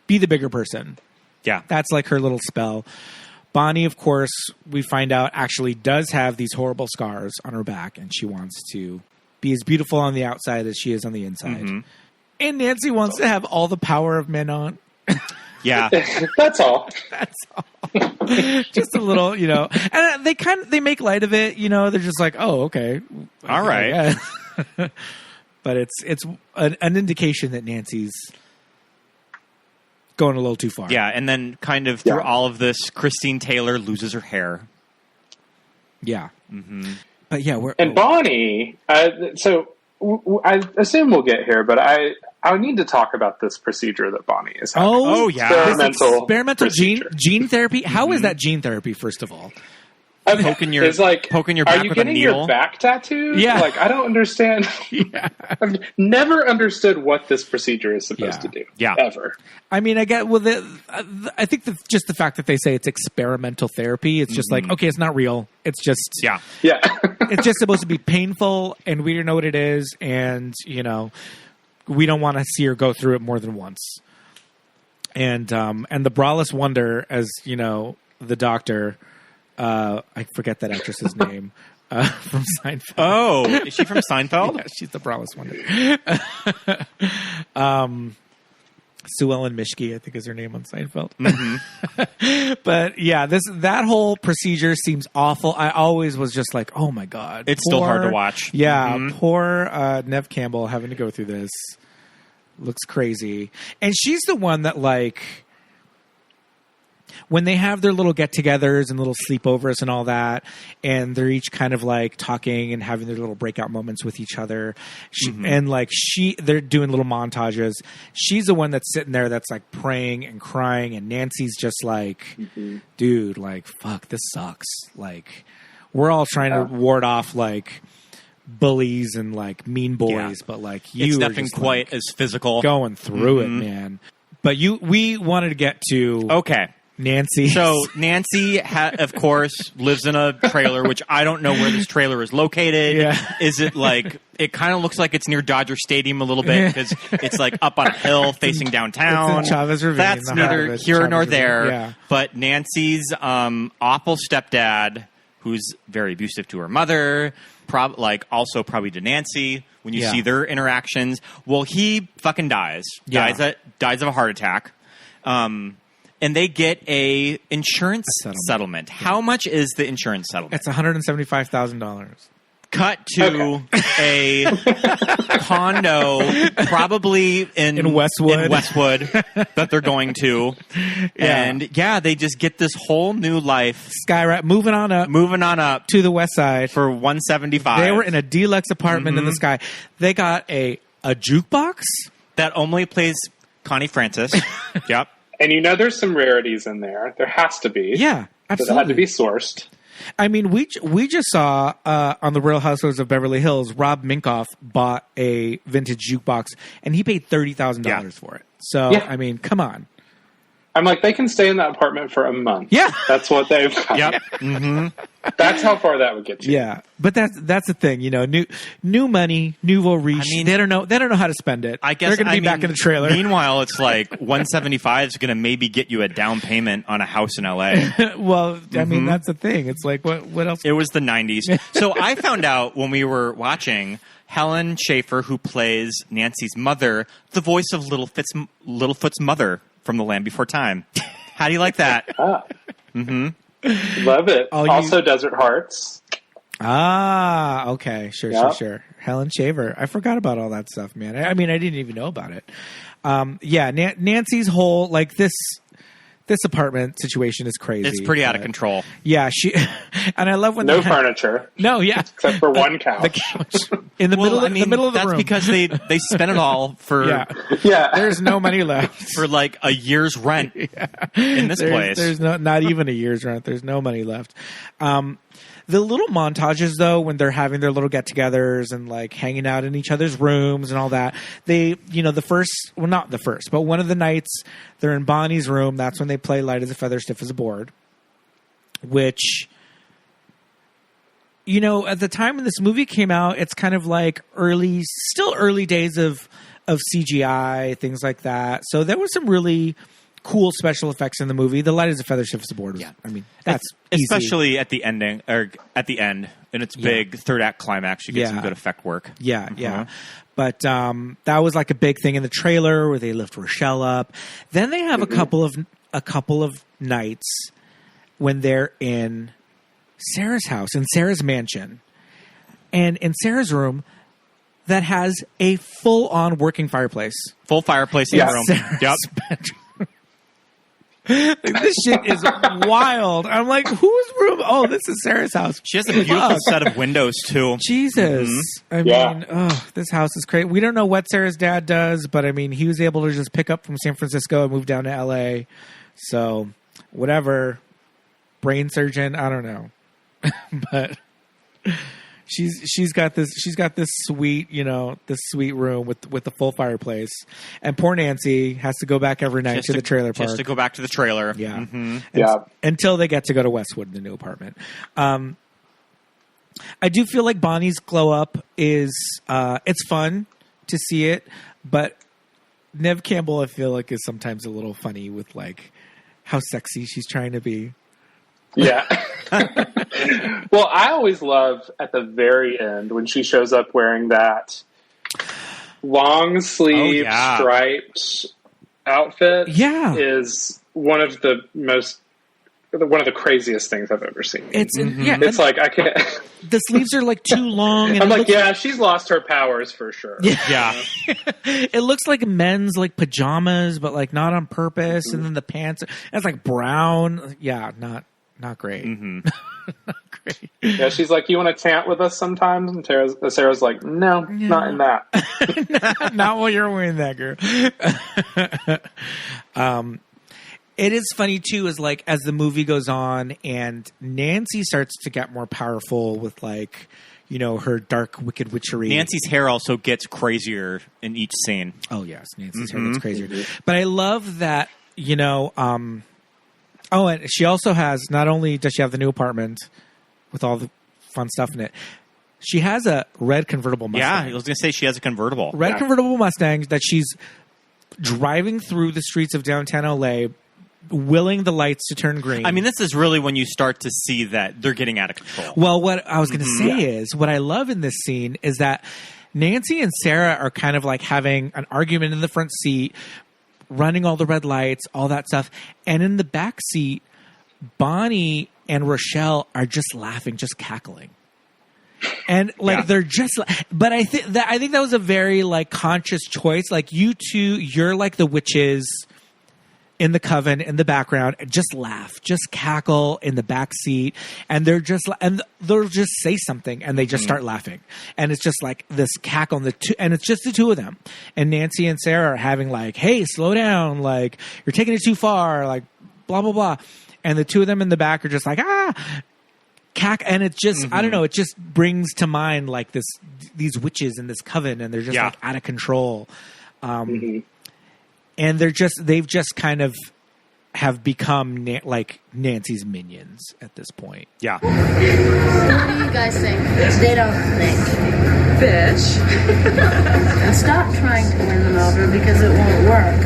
be the bigger person. Yeah. That's like her little spell. Bonnie, of course, we find out actually does have these horrible scars on her back, and she wants to be as beautiful on the outside as she is on the inside. Mm-hmm. And Nancy wants to have all the power of Menon. Yeah. That's all. That's all. Just a little, and they make light of it, they're just like, oh, okay. All right. But it's an indication that Nancy's going a little too far. Yeah, and then kind of through all of this, Christine Taylor loses her hair. Yeah. Mm-hmm. But yeah, Bonnie. So I assume we'll get here, but I need to talk about this procedure that Bonnie is having. Oh yeah, experimental gene therapy. How is that gene therapy? First of all. Poking your back are you with getting a needle? Your back tattooed? Yeah. Like, I don't understand. Yeah. I've never understood what this procedure is supposed to do. Yeah. Ever. I mean, I think just the fact that they say it's experimental therapy, it's just like, okay, it's not real. It's just... Yeah. It's just supposed to be painful, and we don't know what it is, and, we don't want to see her go through it more than once. And the braless wonder, as, the doctor... I forget that actress's name from Seinfeld. Oh, is she from Seinfeld? Yeah, she's the braless wonder. Sue Ellen Mischke, I think, is her name on Seinfeld. Mm-hmm. But yeah, that whole procedure seems awful. I always was just like, oh my God, it's still hard to watch. Yeah, poor Neve Cambell having to go through this. Looks crazy, and she's the one that like. When they have their little get-togethers and little sleepovers and all that, and they're each kind of like talking and having their little breakout moments with each other, they're doing little montages. She's the one that's sitting there that's like praying and crying, and Nancy's just like, dude, like, fuck, this sucks. Like, we're all trying to ward off like bullies and like mean boys, but like it's nothing quite as physical going through it, man. But we wanted to get to Nancy. So Nancy, of course, lives in a trailer, which I don't know where this trailer is located. Yeah. Is it like, it kind of looks like it's near Dodger Stadium a little bit because it's like up on a hill facing downtown. It's in Chavez Ravine. That's neither here nor there. Yeah. But Nancy's awful stepdad, who's very abusive to her mother, also probably to Nancy when you see their interactions. Well, he fucking dies. Yeah. Dies of a heart attack. And they get a insurance settlement. How much is the insurance settlement? It's $175,000. Cut to a condo, probably in Westwood, that they're going to. And they just get this whole new life. Moving on up to the west side for $175. They were in a deluxe apartment in the sky. They got a jukebox that only plays Connie Francis. Yep. And there's some rarities in there. There has to be. Yeah, absolutely. That had to be sourced. I mean, we just saw on the Real Housewives of Beverly Hills, Rob Minkoff bought a vintage jukebox, and he paid $30,000 for it. So, I mean, come on. I'm like, they can stay in that apartment for a month. Yeah. That's what they've got. Yep. Mm-hmm. That's how far that would get you. Yeah. But that's the thing, new money, nouveau riche. I mean, they don't know how to spend it. I guess they're going to be back in the trailer. Meanwhile, it's like $175 is going to maybe get you a down payment on a house in LA. Well, I mean, that's the thing. It's like, what else? It was the 90s. So I found out when we were watching, Helen Schaefer, who plays Nancy's mother, the voice of Littlefoot's mother from The Land Before Time. How do you like that? Love it. Also Desert Hearts. Ah, okay. Sure. Helen Shaver. I forgot about all that stuff, man. I mean, I didn't even know about it. Nancy's whole, like, this apartment situation is crazy. It's pretty out of control. Yeah, and I love when no furniture. No, yeah, except for one couch. The couch in the middle of the room. That's because they spent it all for There's no money left for like a year's rent in this place. There's not even a year's rent. There's no money left. The little montages, though, when they're having their little get-togethers and, like, hanging out in each other's rooms and all that, they, not the first, but one of the nights they're in Bonnie's room, that's when they play Light as a Feather, Stiff as a Board, which, at the time when this movie came out, it's kind of like still early days of CGI, things like that. So there was some really cool special effects in the movie. The Light as a Feather, Stiff as a Board. I mean, that's especially at the ending or at the end in its big third act climax. You get some good effect work. Yeah. But that was like a big thing in the trailer where they lift Rochelle up. Then they have a couple of nights when they're in Sarah's house, in Sarah's mansion, and in Sarah's room that has a full-on working fireplace. Full fireplace in the room. Sarah's bedroom. This shit is wild. I'm like, whose room? Oh, this is Sarah's house. She has a beautiful set of windows, too. Jesus. I mean, this house is crazy. We don't know what Sarah's dad does, but I mean, he was able to just pick up from San Francisco and move down to LA. So, whatever. Brain surgeon, I don't know. But she's got this sweet, this sweet room with the full fireplace, and poor Nancy has to go back every night to the trailer park. Just to go back to the trailer. Yeah. Until they get to go to Westwood in the new apartment. I do feel like Bonnie's glow up is it's fun to see it, but Neve Cambell, I feel like, is sometimes a little funny with like how sexy she's trying to be. Yeah. Well, I always love at the very end when she shows up wearing that long sleeve striped outfit. Yeah. Is one of the craziest things I've ever seen. It's like I can't. The sleeves are like too long. And I'm like, she's lost her powers for sure. Yeah. It looks like men's like pajamas, but like not on purpose. And then the pants, it's like brown. Yeah, not great. Mm-hmm. Not great. Yeah, she's like, you want to chant with us sometimes? And Sarah's like, no, not in that. Not while you're wearing that, girl. It is funny too, is like as the movie goes on and Nancy starts to get more powerful with like, her dark, wicked witchery. Nancy's hair also gets crazier in each scene. Oh yes, Nancy's hair gets crazier. But I love that, Oh, and she also has, not only does she have the new apartment with all the fun stuff in it, she has a red convertible Mustang. Yeah, I was going to say she has a convertible. Red convertible Mustang that she's driving through the streets of downtown LA, willing the lights to turn green. I mean, this is really when you start to see that they're getting out of control. Well, what I was going to say is, what I love in this scene is that Nancy and Sarah are kind of like having an argument in the front seat, running all the red lights, all that stuff. And in the back seat, Bonnie and Rochelle are just laughing, just cackling. And they're just, but I think that was a very like conscious choice. Like, you two, you're like the witches in the coven in the background, and just laugh, just cackle in the back seat, and they'll just say something, and they just start laughing, and it's just like this cackle, and it's just the two of them. And Nancy and Sarah are having like, "Hey, slow down! Like, you're taking it too far! Like, blah blah blah." And the two of them in the back are just like, and it's just I don't know. It just brings to mind like these witches in this coven, and they're just like out of control. And they've just kind of have become like Nancy's minions at this point. Yeah. What do you guys think? They don't think. Bitch. And stop trying to win them over because it won't work.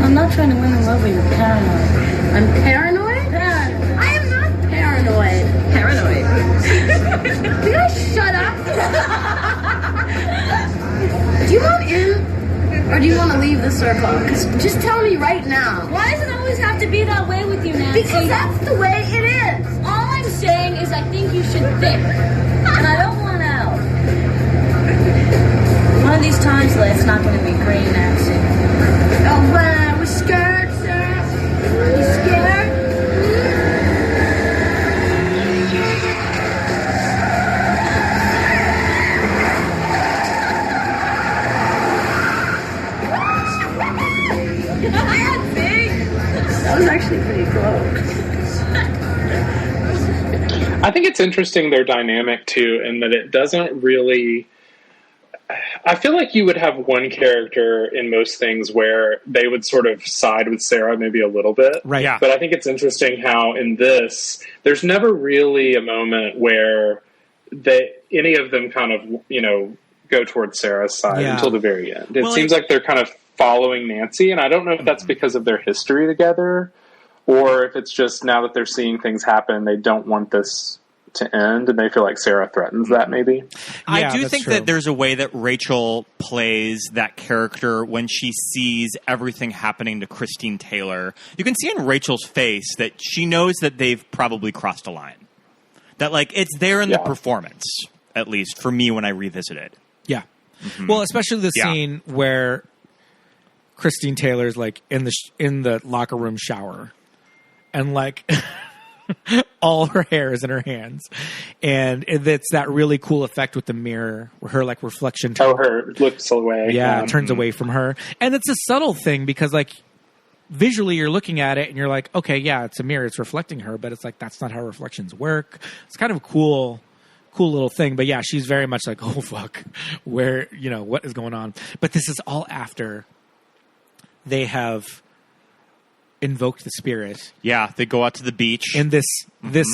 I'm not trying to win them over. You're paranoid. I'm paranoid? Paranoid. I am not paranoid. Paranoid. You guys shut up. Do you want in? Or do you want to leave the circle? Because just tell me right now. Why does it always have to be that way with you, Nancy? Because that's the way it is. All I'm saying is I think you should think. And I don't want out. One of these times, life's not going to be great, Nancy. Oh, we're scared, Sarah. Are you scared? That was actually pretty close. I think it's interesting, their dynamic too, in that it doesn't really. I feel like you would have one character in most things where they would sort of side with Sarah maybe a little bit. Right. Yeah. But I think it's interesting how in this, there's never really a moment where any of them kind of, go towards Sarah's side until the very end. It seems like they're kind of following Nancy, and I don't know if that's because of their history together or if it's just now that they're seeing things happen, they don't want this to end, and they feel like Sarah threatens that maybe. I do think that there's a way that Rachel plays that character when she sees everything happening to Christine Taylor. You can see in Rachel's face that she knows that they've probably crossed a line. That, like, it's there in the performance, at least, for me when I revisit it. Yeah. Well, especially the scene where Christine Taylor's, like, in the locker room shower, and, like... all her hair is in her hands, and it's that really cool effect with the mirror where her like reflection her looks away turns away from her, and it's a subtle thing because like visually you're looking at it and you're like, okay, yeah, it's a mirror, it's reflecting her, but it's like that's not how reflections work. It's kind of a cool little thing, but yeah, she's very much like, oh fuck, where, what is going on? But this is all after they have invoked the spirit. Yeah, they go out to the beach in this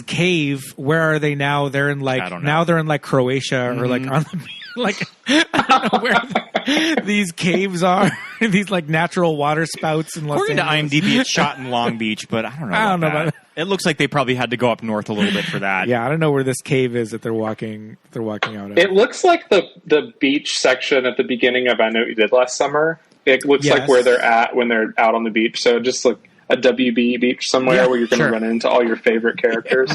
cave. Where are they now? They're in they're in like Croatia or like on the like I don't know where these caves are. These like natural water spouts in Los According Angeles. to IMDb, it's shot in Long Beach, but I don't know. About that. It looks like they probably had to go up north a little bit for that. Yeah, I don't know where this cave is that they're walking out of. It looks like the beach section at the beginning of I Know What You Did Last Summer. It looks like where they're at when they're out on the beach. So just like a WB beach somewhere where you're going to run into all your favorite characters.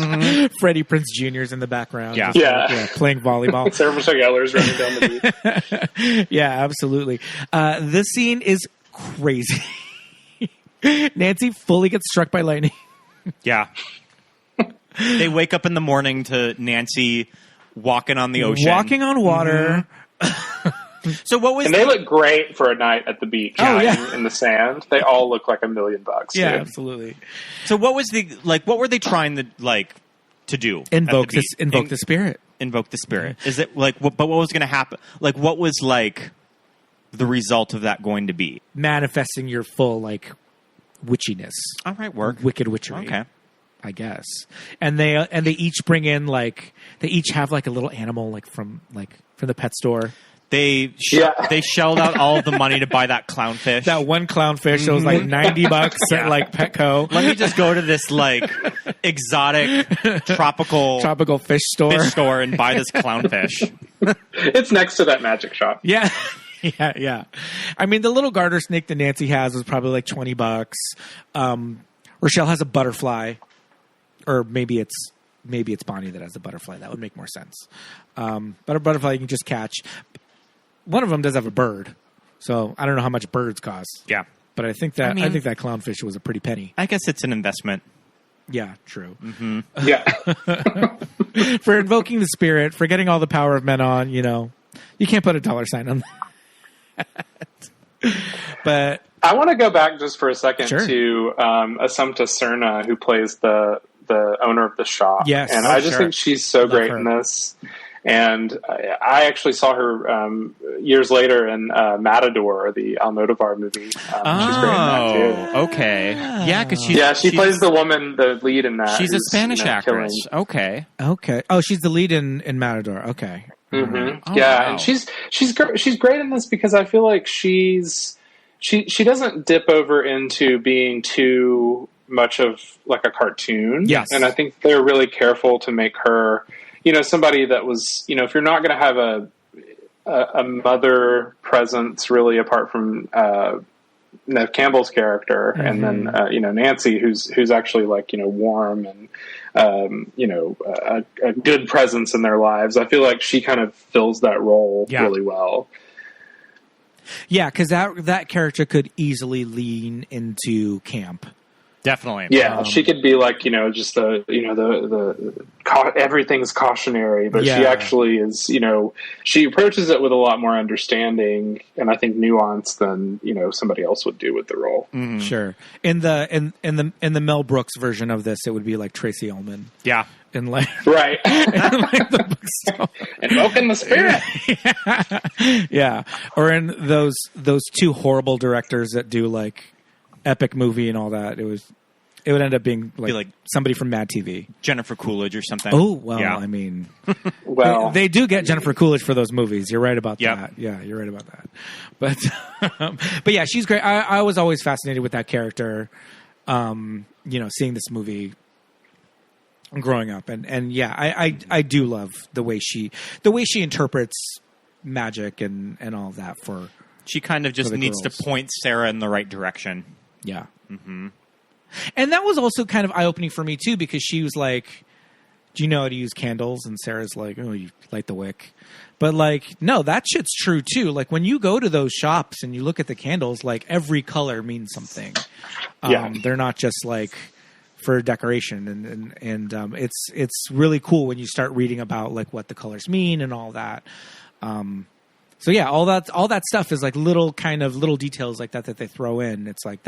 Freddie Prinze Jr.'s in the background. Yeah. Playing volleyball. Sarah Michelle Gellar's running down the beach. Yeah, absolutely. This scene is crazy. Nancy fully gets struck by lightning. Yeah. They wake up in the morning to Nancy walking on the ocean. Walking on water. So what was? And they look great for a night at the beach. In the sand. They all look like $1 million. Yeah, dude. Absolutely. So what was what were they trying to do? Invoke the spirit. Invoke the spirit. Is it but what was going to happen? Like, what was like the result of that going to be? Manifesting your full witchiness. All right, work. Wicked witchery. Okay. I guess. And they each bring in like they each have like a little animal like from the pet store. They shelled out all of the money to buy that clownfish. That one clownfish that was like $90 at like Petco. Let me just go to this like exotic tropical fish store and buy this clownfish. It's next to that magic shop. Yeah. Yeah. I mean, the little garter snake that Nancy has is probably like $20. Rochelle has a butterfly, or maybe it's Bonnie that has the butterfly. That would make more sense. But a butterfly you can just catch. One of them does have a bird, so I don't know how much birds cost. Yeah, but I think that clownfish was a pretty penny. I guess it's an investment. Yeah, true. Mm-hmm. Yeah, for invoking the spirit, for getting all the power of men on, you can't put a $sign on that. But I want to go back just for a second Sure. to Assumpta Serna, who plays the owner of the shop. Yes, and I just think she's so great her. in this. And I actually saw her years later in Matador, the Almodovar movie. She's great in that too. Okay. Yeah, because she plays the woman, the lead in that. She's a who's, Spanish actress. killing. Okay. Oh, she's the lead in Matador. Okay. Mm-hmm. Oh, yeah, wow. and she's great in this because I feel like she doesn't dip over into being too much of like a cartoon. Yes. And I think they're really careful to make her, somebody that was, if you're not going to have a mother presence really apart from Neve Cambell's character, and then Nancy, who's actually like warm and a good presence in their lives. I feel like she kind of fills that role really well. Yeah, because that character could easily lean into camp. Definitely. Yeah, she could be like, just the everything's cautionary, but she actually is, she approaches it with a lot more understanding and I think nuance than, somebody else would do with the role. Mm-hmm. Sure. In the Mel Brooks version of this, it would be like Tracy Ullman. Yeah. In like right. in like the bookstore. Invoking the spirit. Yeah. Or in those two horrible directors that do like epic movie and all that. It would end up being like somebody from Mad TV. Jennifer Coolidge or something. Oh, well, yeah. I mean, well, they do get Jennifer Coolidge for those movies. You're right about Yep. that. Yeah, you're right about that. But yeah, she's great. I was always fascinated with that character. Seeing this movie growing up, and yeah, I do love the way she interprets magic and all that for. She kind of just needs girls. to point Sarah in the right direction. Yeah. Mm-hmm. And that was also kind of eye-opening for me, too, because she was like, do you know how to use candles? And Sarah's like, oh, you light the wick. But, like, no, that shit's true, too. Like, when you go to those shops and you look at the candles, like, every color means something. They're not just, like, for decoration. And it's really cool when you start reading about, like, what the colors mean and all that. So, yeah, all that stuff is, like, little details like that they throw in. It's like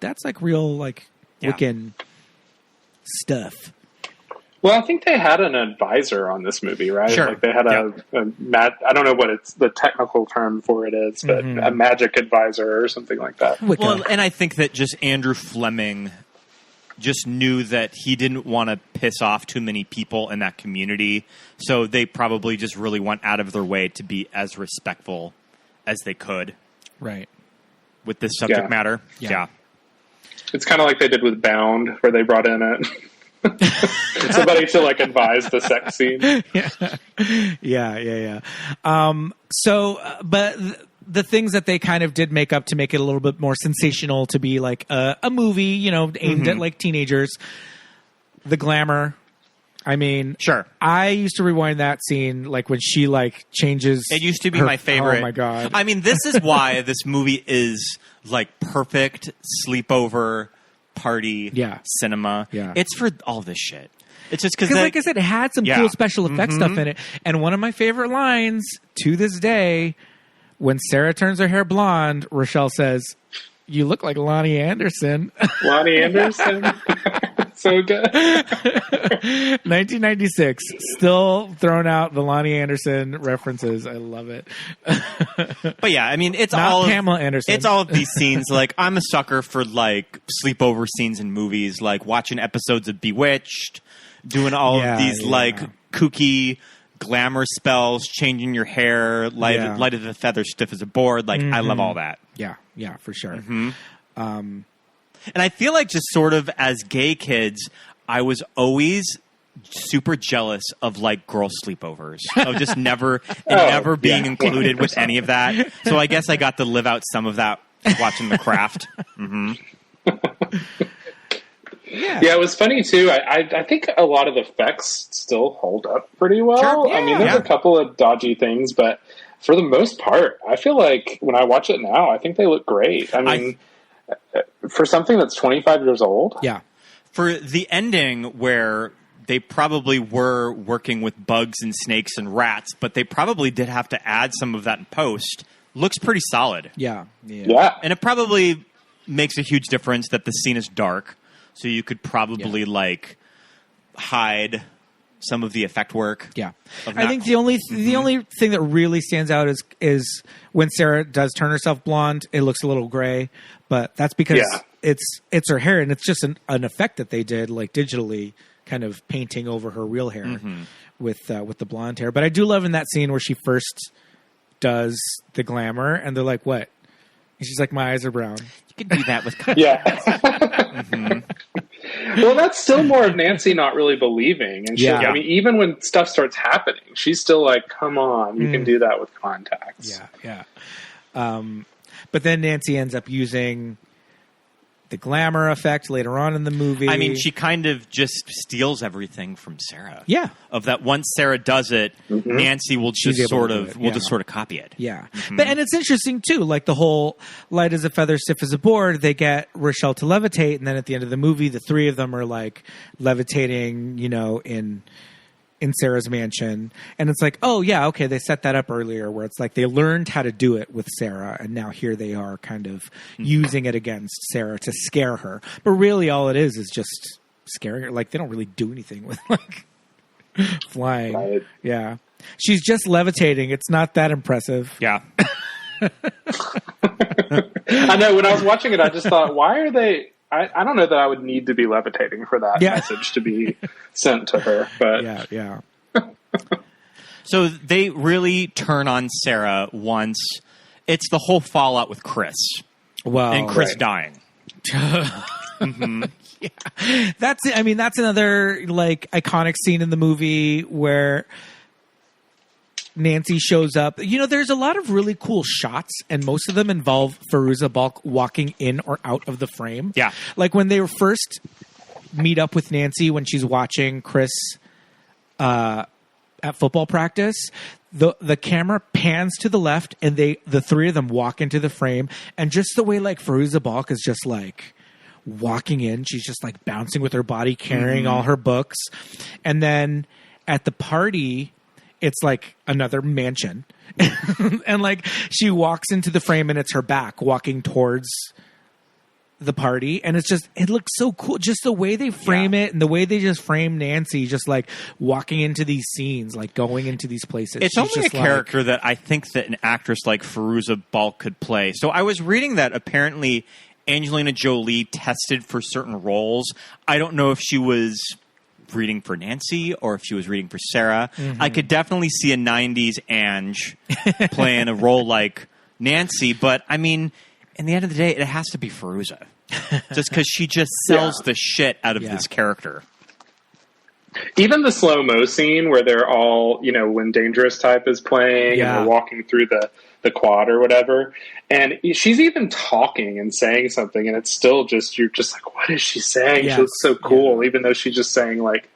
that's like real, like, Wiccan stuff. Well, I think they had an advisor on this movie, right? Sure. Like they had I don't know what the technical term for it is, but a magic advisor or something like that. Well, and I think that just Andrew Fleming just knew that he didn't want to piss off too many people in that community, so they probably just really went out of their way to be as respectful as they could. Right. With this subject matter. Yeah. It's kind of like they did with Bound, where they brought in somebody to like advise the sex scene. Yeah. But the things that they kind of did make up to make it a little bit more sensational to be like a movie, aimed at like teenagers. The glamour. I mean, sure. I used to rewind that scene like when she like changes. It used to be my favorite. Oh my God. I mean, this is why this movie is like perfect sleepover party cinema. Yeah. It's for all this shit. It's just because, like I said, it had some cool special effects stuff in it. And one of my favorite lines to this day, when Sarah turns her hair blonde, Rochelle says, "You look like Lonnie Anderson." Lonnie Anderson. So good. 1996, still throwing out the Lonnie Anderson references. I love it. But yeah, I mean, it's Not all Pamela Anderson. It's all of these scenes. Like, I'm a sucker for like sleepover scenes in movies, like watching episodes of Bewitched, doing all of these like kooky glamour spells, changing your hair, light of the feather, stiff as a board. Like, I love all that. Yeah, for sure. And I feel like just sort of as gay kids, I was always super jealous of like girl sleepovers, of just never being included with any of that. So I guess I got to live out some of that watching The Craft. Yeah, it was funny too. I think a lot of the effects still hold up pretty well. Sure. I mean, there's a couple of dodgy things, but for the most part, I feel like when I watch it now, I think they look great. I mean, for something that's 25 years old. Yeah. For the ending where they probably were working with bugs and snakes and rats, but they probably did have to add some of that in post, looks pretty solid. Yeah. And it probably makes a huge difference that the scene is dark. So you could probably like hide some of the effect work. Yeah, I think the only thing that really stands out is when Sarah does turn herself blonde. It looks a little gray, but that's because it's her hair, and it's just an effect that they did like digitally, kind of painting over her real hair with the blonde hair. But I do love in that scene where she first does the glamour, and they're like, "What?" And she's like, "My eyes are brown." You could do that with Well, that's still more of Nancy not really believing. And I mean, even when stuff starts happening, she's still like, come on, you can do that with contacts. Yeah. But then Nancy ends up using the glamour effect later on in the movie. I mean, she kind of just steals everything from Sarah. Yeah. Of that, once Sarah does it, Nancy will just sort of copy it. Yeah. But and it's interesting too, like the whole light as a feather, stiff as a board, they get Rochelle to levitate, and then at the end of the movie the three of them are like levitating, you know, in Sarah's mansion. And it's like, oh yeah, okay, they set that up earlier where it's like they learned how to do it with Sarah, and now here they are kind of using it against Sarah to scare her. But really all it is just scaring her. Like they don't really do anything with like flying. Right. Yeah. She's just levitating. It's not that impressive. Yeah. I know, when I was watching it, I just thought, why are they... I don't know that I would need to be levitating for that message to be sent to her. But yeah. So they really turn on Sarah once it's the whole fallout with Chris. Well, and Chris dying. Yeah. That's another like iconic scene in the movie where Nancy shows up. You know, there's a lot of really cool shots, and most of them involve Fairuza Balk walking in or out of the frame. Yeah. Like when they first meet up with Nancy when she's watching Chris at football practice, the camera pans to the left, and the three of them walk into the frame, and just the way like Fairuza Balk is just like walking in, she's just like bouncing with her body, carrying all her books. And then at the party, it's like another mansion. And like she walks into the frame and it's her back walking towards the party. And it looks so cool. Just the way they frame it, and the way they just frame Nancy just like walking into these scenes, like going into these places. It's only a character that I think that an actress like Fairuza Balk could play. So I was reading that apparently Angelina Jolie tested for certain roles. I don't know if she was reading for Nancy or if she was reading for Sarah. I could definitely see a 90s Ange playing a role like Nancy, but I mean, in the end of the day, it has to be Fairuza. Just because she just sells the shit out of this character. Even the slow-mo scene where they're all, you know, when Dangerous Type is playing and they're walking through the quad or whatever, and she's even talking and saying something, and it's still just, you're just like, what is she saying? She looks so cool, even though she's just saying like,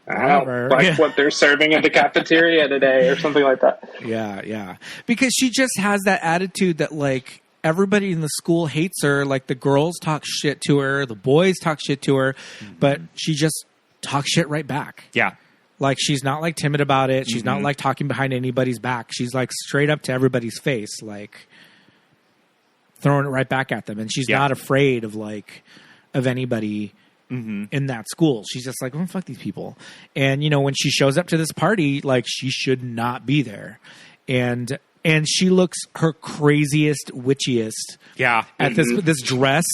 I don't like what they're serving in the cafeteria today or something like that. Yeah. Because she just has that attitude that like everybody in the school hates her. Like the girls talk shit to her, the boys talk shit to her, but she just talks shit right back. Yeah. Like she's not like timid about it. She's not like talking behind anybody's back. She's like straight up to everybody's face, like throwing it right back at them. And she's not afraid of anybody in that school. She's just like, oh, fuck these people. And, when she shows up to this party, like, she should not be there. And she looks her craziest, witchiest. Yeah. At this dress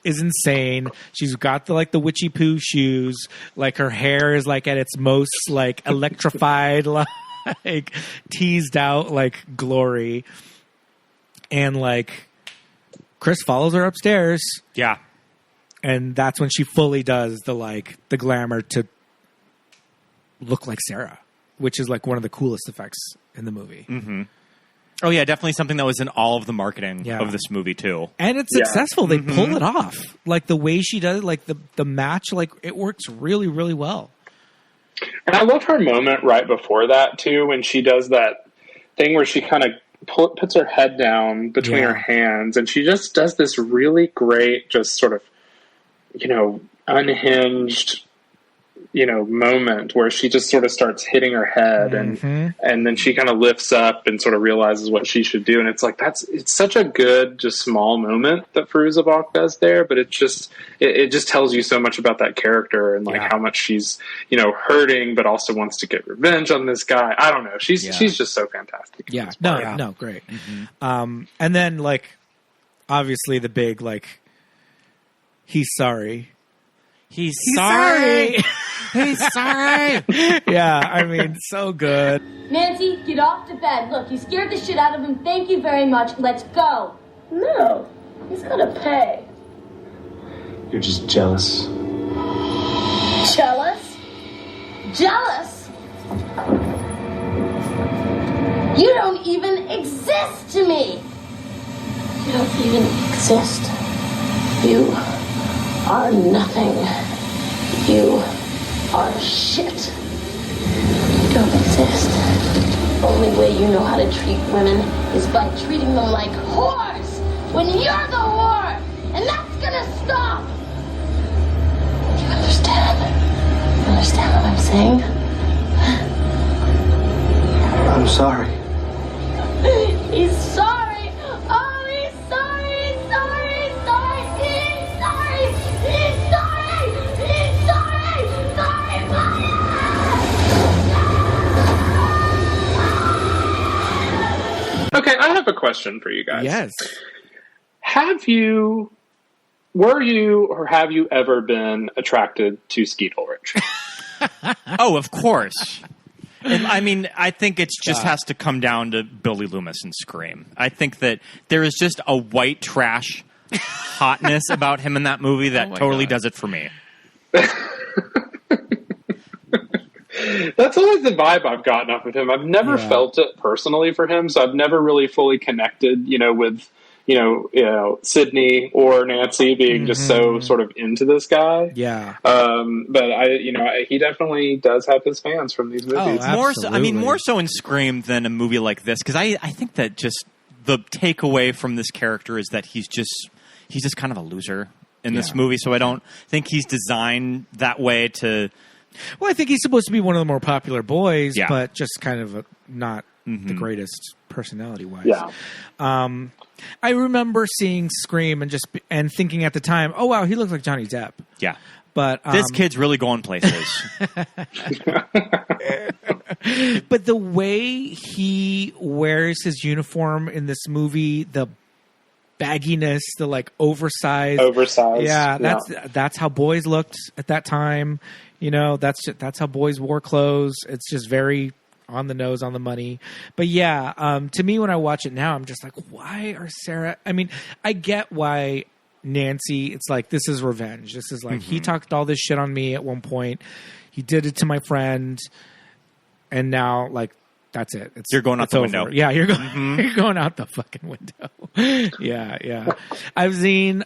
is insane. She's got the witchy poo shoes. Like, her hair is like at its most like electrified, like teased out like glory. And like Chris follows her upstairs. Yeah. And that's when she fully does the glamour to look like Sarah, which is like one of the coolest effects in the movie. Mm-hmm. Oh yeah, definitely something that was in all of the marketing of this movie too. And it's successful. They pull it off. Like the way she does it, like the match, like it works really, really well. And I love her moment right before that too, when she does that thing where she kind of puts her head down between her hands, and she just does this really great, just sort of, unhinged, moment where she just sort of starts hitting her head, and then she kind of lifts up and sort of realizes what she should do. And it's like, it's such a good, just small moment that Fairuza Balk does there, but it just tells you so much about that character and like how much she's, hurting, but also wants to get revenge on this guy. I don't know. She's just so fantastic. Yeah. No, great. And then like, obviously the big, like, he's sorry. He's sorry. He's sorry. Yeah, I mean, so good. Nancy, get off to bed. Look, you scared the shit out of him. Thank you very much. Let's go. No, he's gonna pay. You're just jealous. Jealous? Jealous? You don't even exist to me. You don't even exist. You are nothing. You are shit. You don't exist. The only way you know how to treat women is by treating them like whores when you're the whore. And that's gonna stop. Do you understand? You understand what I'm saying? I'm sorry. He's sorry. Oh, he's sorry. He's sorry. He's sorry. He's sorry. He's sorry. He's sorry. Sorry. Okay, I have a question for you guys. Yes. Were you or have you ever been attracted to Skeet Ulrich? Oh, of course. I mean, I think it just has to come down to Billy Loomis and Scream. I think that there is just a white trash hotness about him in that movie that totally does it for me. That's always the vibe I've gotten off of him. I've never felt it personally for him, so I've never really fully connected, with Sydney or Nancy being just so sort of into this guy. Yeah. But he definitely does have his fans from these movies. Oh, more so in Scream than a movie like this, because I think that just the takeaway from this character is that he's just kind of a loser in this movie. So I don't think he's designed that way to. Well, I think he's supposed to be one of the more popular boys, but just kind of not the greatest personality-wise. Yeah. I remember seeing Scream and thinking at the time, oh, wow, he looks like Johnny Depp. Yeah. But this kid's really going places. But the way he wears his uniform in this movie, the bagginess, the like oversized. Yeah, that's how boys looked at that time. That's how boys wore clothes. It's just very on the nose, on the money. But to me, when I watch it now, I'm just like, why are Sarah? I mean, I get why Nancy. It's like, this is revenge. This is like he talked all this shit on me at one point. He did it to my friend, and now like. That's it. You're going out the window. Yeah, you're going out the fucking window. Yeah. I've seen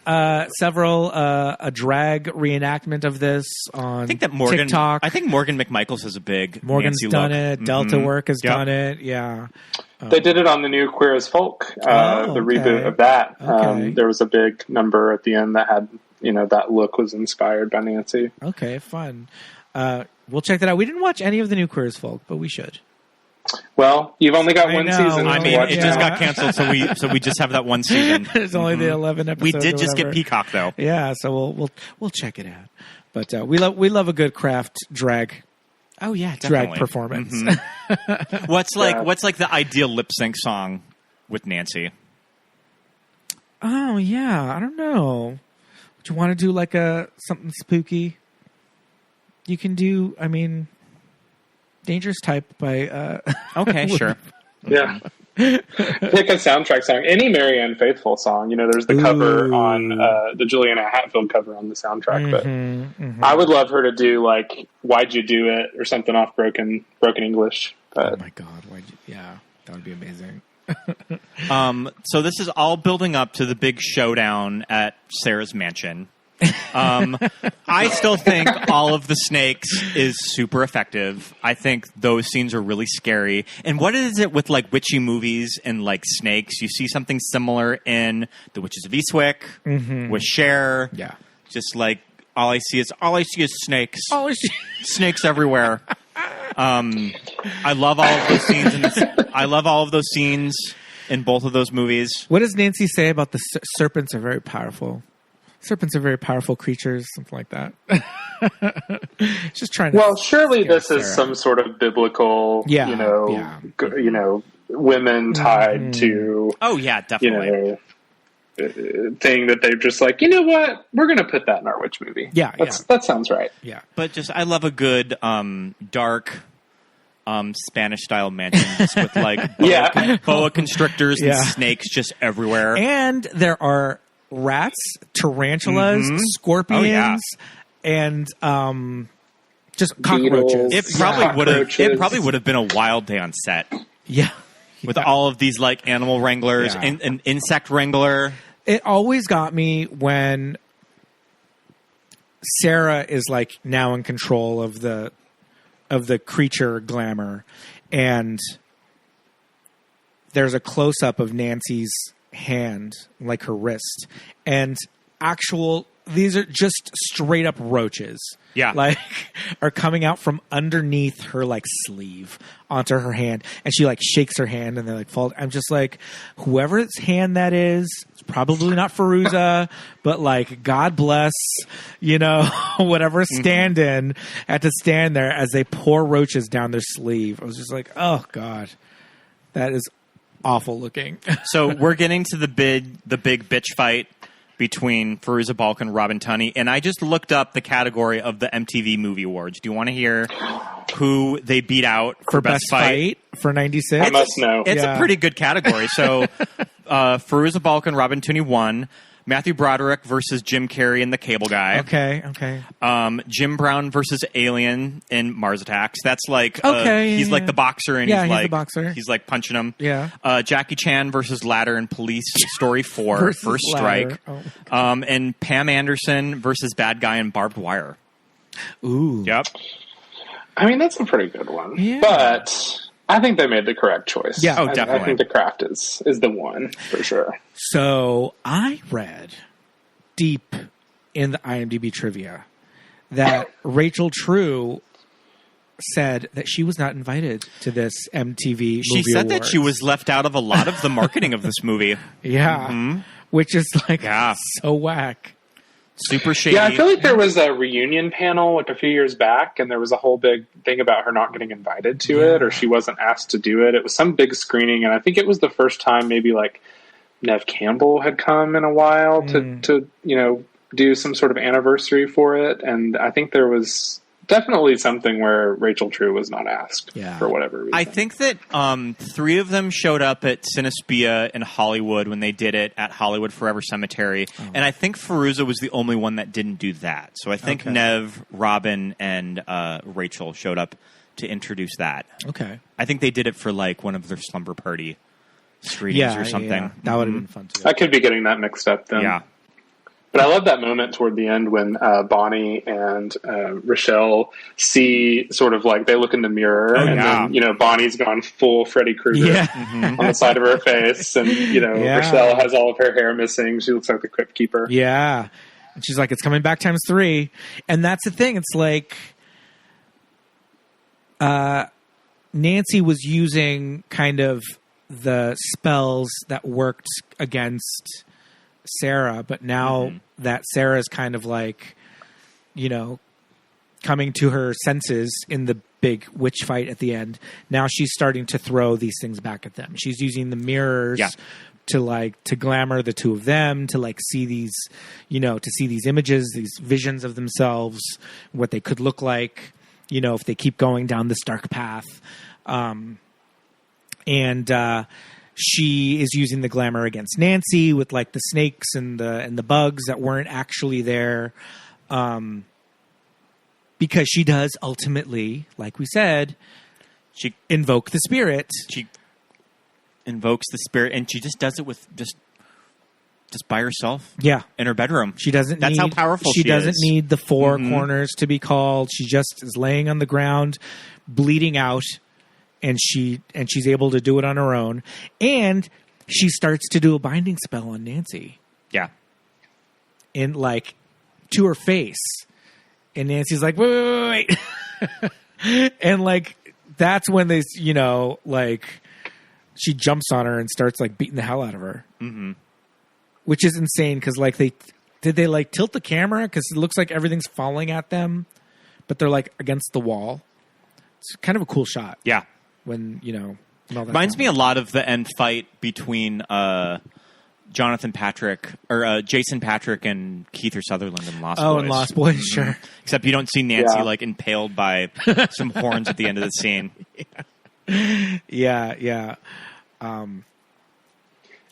several a drag reenactment of this on TikTok. I think Morgan McMichaels has a big Morgan's Nancy done look. it. Delta Work has done it. Yeah. They did it on the new Queer as Folk, the reboot of that. Okay. There was a big number at the end that had, that look was inspired by Nancy. Okay, fun. We'll check that out. We didn't watch any of the new Queer as Folk, but we should. Well, you've only got one know. season. I to mean, watch it now. just got canceled, so we just have that one season. There's only the 11 episodes. We did or just get whatever. Peacock though. Yeah, so we'll check it out. But we love a good craft drag. Oh yeah, drag performance. Mm-hmm. What's like the ideal lip sync song with Nancy? Oh yeah, I don't know. Do you want to do like something spooky? You can do. I mean, Dangerous Type by. Okay, sure. Yeah. Pick a soundtrack song. Any Marianne Faithfull song. There's the cover on the Juliana Hatfield cover on the soundtrack. But I would love her to do like "Why'd You Do It" or something off Broken English. But, oh my God! Yeah, that would be amazing. So this is all building up to the big showdown at Sarah's mansion. I still think all of the snakes is super effective. I think those scenes are really scary. And what is it with like witchy movies and like snakes? You see something similar in The Witches of Eastwick with Cher. Yeah, just like all I see is snakes. Snakes everywhere. I love all of those scenes. I love all of those scenes in both of those movies. What does Nancy say about the serpents are very powerful? Serpents are very powerful creatures, something like that. Just trying to. Well, surely this Sarah. is some sort of biblical, women tied to. Oh yeah, definitely. Thing that they're just like, you know what? We're going to put that in our witch movie. Yeah, that sounds right. Yeah, but just I love a good dark. Spanish style mansions with like boa constrictors and snakes just everywhere. And there are rats, tarantulas, scorpions, and just cockroaches. It probably would have been a wild day on set. Yeah. With all of these like animal wranglers and an insect wrangler. It always got me when Sarah is like now in control of the creature glamour, and there's a close up of Nancy's hand, like her wrist, and these are just straight up roaches. Yeah. Like are coming out from underneath her like sleeve onto her hand, and she like shakes her hand and they like fall. I'm just like, whoever's hand that is, it's probably not Fairuza, but like God bless, whatever stand-in had to stand there as they pour roaches down their sleeve. I was just like, oh God, that is awful looking. So we're getting to the big bitch fight between Fairuza Balk and Robin Tunney, and I just looked up the category of the MTV Movie Awards. Do you want to hear who they beat out for Best Fight for 96? I must know. It's a pretty good category. So Fairuza Balk and Robin Tunney won. Matthew Broderick versus Jim Carrey in The Cable Guy. Okay. Jim Brown versus Alien in Mars Attacks. That's like he's like the boxer, and he's the boxer. He's like punching him. Yeah. Jackie Chan versus Ladder in Police Story 4 First Strike. Oh. And Pam Anderson versus Bad Guy in Barbed Wire. Ooh. Yep. I mean, that's a pretty good one. Yeah. But I think they made the correct choice. Yeah. Oh, definitely. I think The Craft is the one for sure. So I read deep in the IMDb trivia that Rachel True said that she was not invited to this MTV She movie said awards. that she was left out of a lot of the marketing of this movie. Yeah. Which is like so whack. Super shady. Yeah, I feel like there was a reunion panel like a few years back, and there was a whole big thing about her not getting invited to it, or she wasn't asked to do it. It was some big screening, and I think it was the first time maybe like Neve Cambell had come in a while to do some sort of anniversary for it, and I think there was definitely something where Rachel True was not asked for whatever reason. I think that 3 of them showed up at Cinespia in Hollywood when they did it at Hollywood Forever Cemetery. And I think Fairuza was the only one that didn't do that. So I think Neve, Robin, and Rachel showed up to introduce that. Okay. I think they did it for like one of their slumber party screenings or something. Yeah. That would have been fun too. I could be getting that mixed up then. Yeah. But I love that moment toward the end when Bonnie and Rochelle see sort of like they look in the mirror and then, Bonnie's gone full Freddy Krueger on the side of her face. And, Rochelle has all of her hair missing. She looks like the Crypt Keeper. Yeah. And she's like, it's coming back times 3. And that's the thing. It's like, Nancy was using kind of the spells that worked against Sarah, but now that Sarah's kind of like, coming to her senses in the big witch fight at the end, now she's starting to throw these things back at them. She's using the mirrors to glamour the two of them, to like see these, to see these images, these visions of themselves, what they could look like, if they keep going down this dark path. She is using the glamour against Nancy with like the snakes and the bugs that weren't actually there. Because she does ultimately, like we said, she invoke the spirit. She invokes the spirit, and she just does it with just by herself. Yeah, in her bedroom. She doesn't. That's how powerful she is. She doesn't need the four corners to be called. She just is laying on the ground, bleeding out, and she's able to do it on her own. And she starts to do a binding spell on Nancy. Yeah, to her face. And Nancy's like, wait. And like, that's when they, she jumps on her and starts like beating the hell out of her. Mm-hmm. Which is insane. Cause like did they like tilt the camera? Cause it looks like everything's falling at them, but they're like against the wall. It's kind of a cool shot. Yeah. When, reminds me a lot of the end fight between, Jason Patrick and Kiefer Sutherland in Lost Boys. Oh, in Lost Boys, sure. Except you don't see Nancy like impaled by some horns at the end of the scene. Yeah. And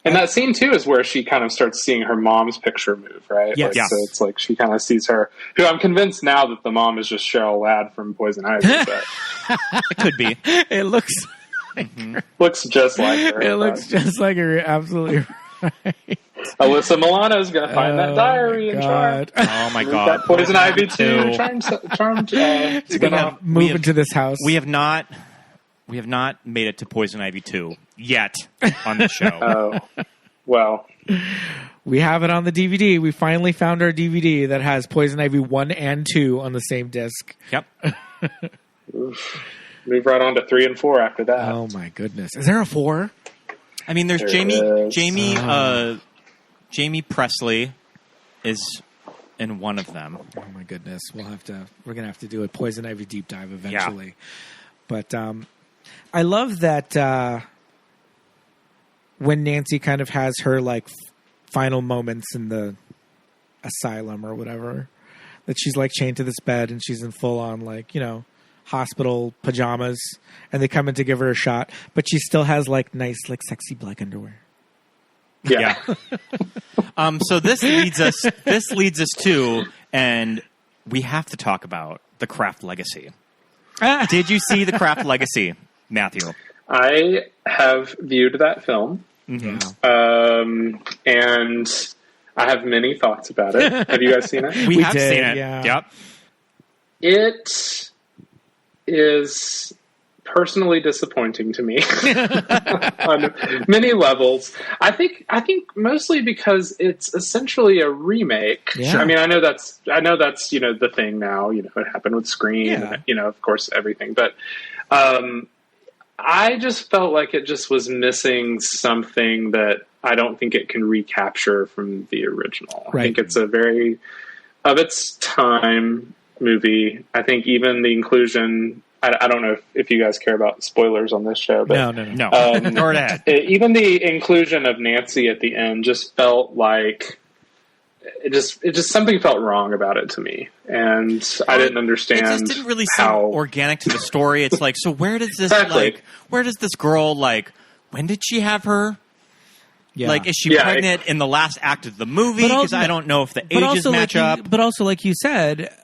that scene too is where she kind of starts seeing her mom's picture move, right? Yes. So it's like she kind of sees her. Who I'm convinced now that the mom is just Cheryl Ladd from Poison Ivy. But it could be. It looks looks just like her. It looks just like her. Absolutely. Right. Alyssa Milano's gonna find that diary and try. Oh my god! That Poison Ivy too. Charmed. Move into this house. We have not made it to Poison Ivy 2 yet on the show. Oh, well, we have it on the DVD. We finally found our DVD that has Poison Ivy 1 and 2 on the same disc. Yep. Move right on to 3 and 4 after that. Oh my goodness! Is there a 4? I mean, there's Jamie Presley is in one of them. Oh my goodness. We're going to have to do a Poison Ivy deep dive eventually. Yeah. But I love that when Nancy kind of has her like final moments in the asylum or whatever, that she's like chained to this bed and she's in full on like, hospital pajamas, and they come in to give her a shot, but she still has like nice, like sexy black underwear. Yeah. So this leads us to, and we have to talk about the Kraft Legacy. Did you see the Kraft Legacy, Matthew? I have viewed that film. Mm-hmm. And I have many thoughts about it. Have you guys seen it? We have did, seen it. Yeah. Yep. It is personally disappointing to me on many levels. I think mostly because it's essentially a remake. Yeah. I mean, I know that's the thing now. It happened with Scream. Yeah. Of course, everything. But I just felt like it just was missing something that I don't think it can recapture from the original. Right. I think it's a very of its time movie. I think even the inclusion, I don't know if you guys care about spoilers on this show, but no. Nor that. Even the inclusion of Nancy at the end just felt like it just something felt wrong about it to me, and I didn't understand. It just didn't really seem organic to the story. It's like, so where does this where does this girl when did she have her? Yeah. Like, is she pregnant in the last act of the movie? Because I don't know if the ages match up. But also, like you said,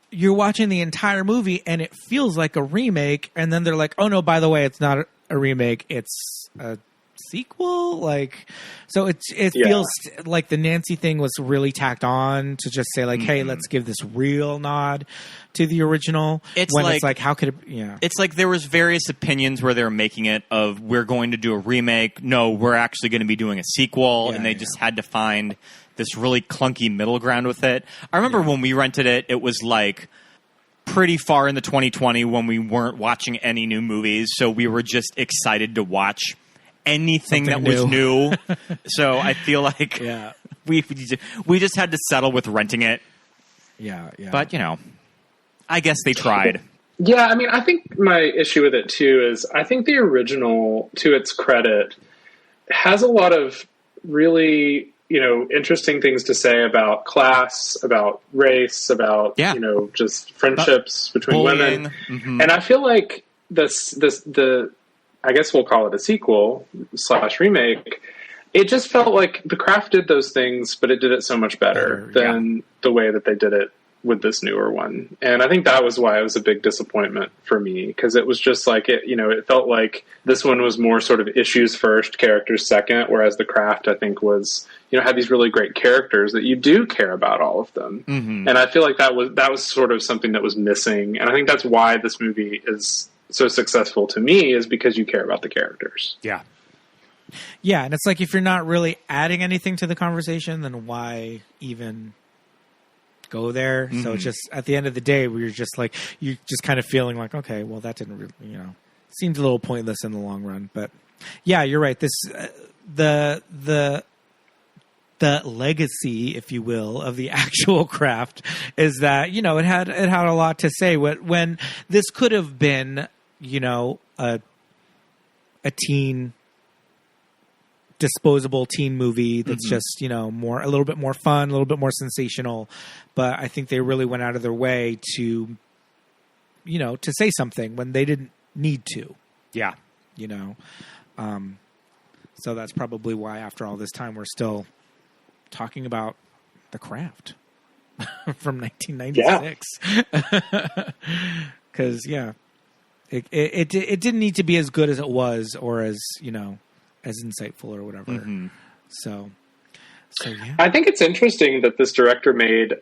you're watching the entire movie and it feels like a remake, and then they're like, oh no, by the way, it's not a remake, it's a sequel. So it feels like the Nancy thing was really tacked on to just say like, hey, let's give this real nod to the original. It's like how could it? Yeah, it's like there was various opinions where they were making it of, we're going to do a remake. No, we're actually going to be doing a sequel, and they just had to find this really clunky middle ground with it. I remember when we rented it, it was like pretty far into 2020 when we weren't watching any new movies, so we were just excited to watch anything that was new. So I feel like we just had to settle with renting it. Yeah. But, I guess they tried. Yeah, I mean, I think my issue with it, too, is I think the original, to its credit, has a lot of really, interesting things to say about class, about race, about, just friendships between women. Mm-hmm. And I feel like I guess we'll call it a sequel / remake. It just felt like The Craft did those things, but it did it so much better than the way that they did it with this newer one. And I think that was why it was a big disappointment for me, because it was just like it felt like this one was more sort of issues first, characters second, whereas The Craft, I think, was had these really great characters that you do care about all of them. Mm-hmm. And I feel like that was sort of something that was missing. And I think that's why this movie is so successful to me, is because you care about the characters. Yeah. Yeah, and it's like, if you're not really adding anything to the conversation, then why even go there? Mm-hmm. So it's just, at the end of the day, you're just kind of feeling like, okay, well, that didn't really, seemed a little pointless in the long run. But yeah, you're right. This the legacy, if you will, of the actual Craft is that it had a lot to say. When this could have been a teen, disposable teen movie that's just a little bit more fun, a little bit more sensational, but I think they really went out of their way to to say something when they didn't need to. Yeah. So that's probably why after all this time we're still talking about The Craft from 1996. Because it didn't need to be as good as it was, or as as insightful or whatever. Mm-hmm. So yeah. I think it's interesting that this director made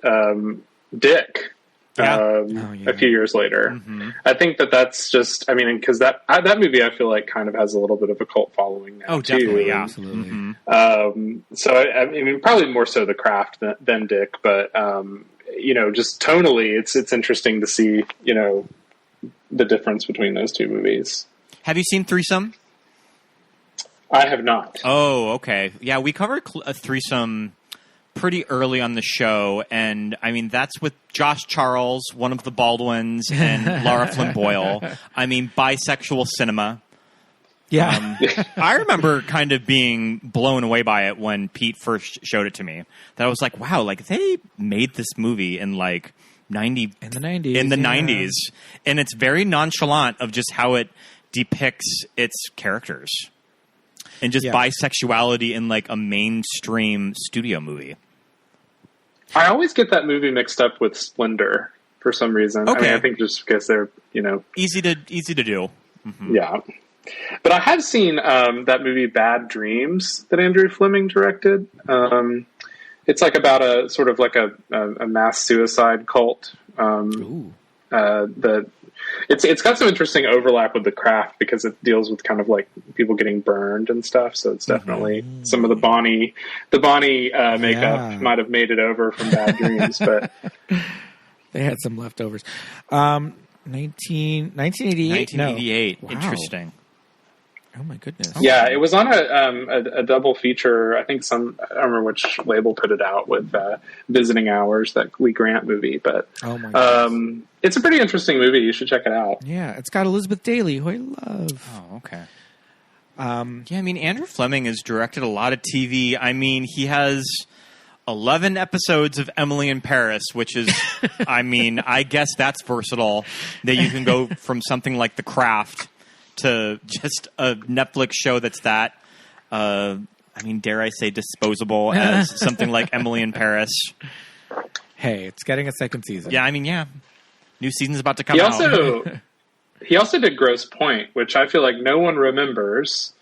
Dick a few years later. Mm-hmm. I think that's just, because that movie, I feel like, kind of has a little bit of a cult following now. Oh, definitely, too. Yeah. Absolutely. Mm-hmm. So probably more so The Craft than Dick, but just tonally, it's interesting to see the difference between those two movies. Have you seen Threesome? I have not. Oh, okay. Yeah, we covered a Threesome pretty early on the show, and that's with Josh Charles, one of the Baldwins, and Lara Flynn Boyle. Bisexual cinema. Yeah. I remember kind of being blown away by it when Pete first showed it to me. That I was like, wow, they made this movie in the 90s, and it's very nonchalant of just how it depicts its characters. And just bisexuality in a mainstream studio movie. I always get that movie mixed up with Splendor for some reason. Okay. I think just because they're easy to do. Mm-hmm. Yeah, but I have seen that movie Bad Dreams that Andrew Fleming directed. It's about a sort of a mass suicide cult. It's got some interesting overlap with The Craft because it deals with kind of people getting burned and stuff. So it's definitely some of the Bonnie makeup might have made it over from Bad Dreams, but they had some leftovers. 1988. 1988. No. Wow. Interesting. Oh my goodness. Yeah, it was on a double feature. I think I don't remember which label put it out with Visiting Hours, that Lee Grant movie. But oh my goodness. It's a pretty interesting movie. You should check it out. Yeah, it's got Elizabeth Daily, who I love. Oh, okay. Andrew Fleming has directed a lot of TV. He has 11 episodes of Emily in Paris, which is, I guess that's versatile. That you can go from something like The Craft to just a Netflix show that's dare I say disposable as something like Emily in Paris. Hey, it's getting a second season. Yeah. New season's about to come out. He also did Grosse Pointe, which I feel like no one remembers,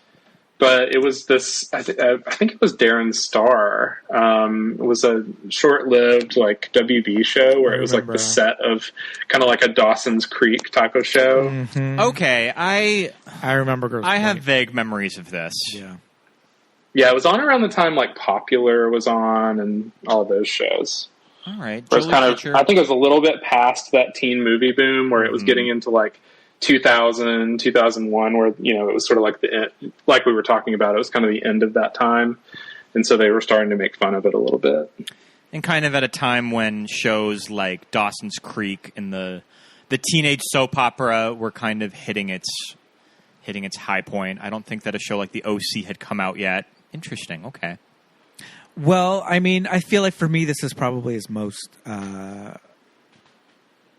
but it was this, I think it was Darren Star. It was a short-lived WB show where it was the set of kind of a Dawson's Creek type of show. Mm-hmm. Okay, I remember Grosse Pointe. I have vague memories of this. Yeah, it was on around the time Popular was on and all of those shows. All right. It was kind of, I think it was a little bit past that teen movie boom where it was getting into like 2000, 2001, where, you know, it was sort of like like we were talking about, it was kind of the end of that time. And so they were starting to make fun of it a little bit. And kind of at a time when shows like Dawson's Creek and the teenage soap opera were kind of hitting its high point. I don't think that a show like The OC had come out yet. Interesting. Okay. Well, I mean, I feel like for me, this is probably his most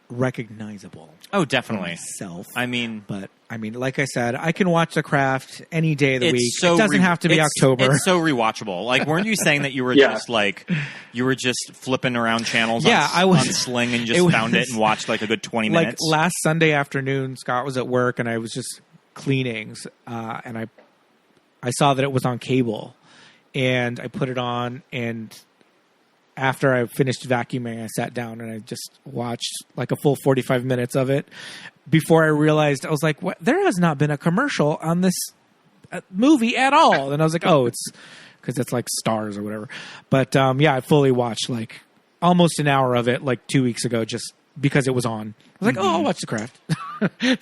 recognizable. Oh, definitely. Myself. I mean, but I mean, like I said, I can watch The Craft any day of the week. It doesn't have to be October. It's so rewatchable. Like, weren't you saying that you were just like you were just flipping around channels? I was on Sling and just found it and watched like a good 20 minutes. Like last Sunday afternoon, Scott was at work and I was just cleaning, and I saw that it was on cable. And I put it on, and after I finished vacuuming, I sat down and I just watched like a full 45 minutes of it before I realized, I was like, what? There has not been a commercial on this movie at all. And I was like, oh, it's because it's like Stars or whatever. But I fully watched like almost an hour of it like 2 weeks ago just because it was on. I was like, I'll watch The Craft.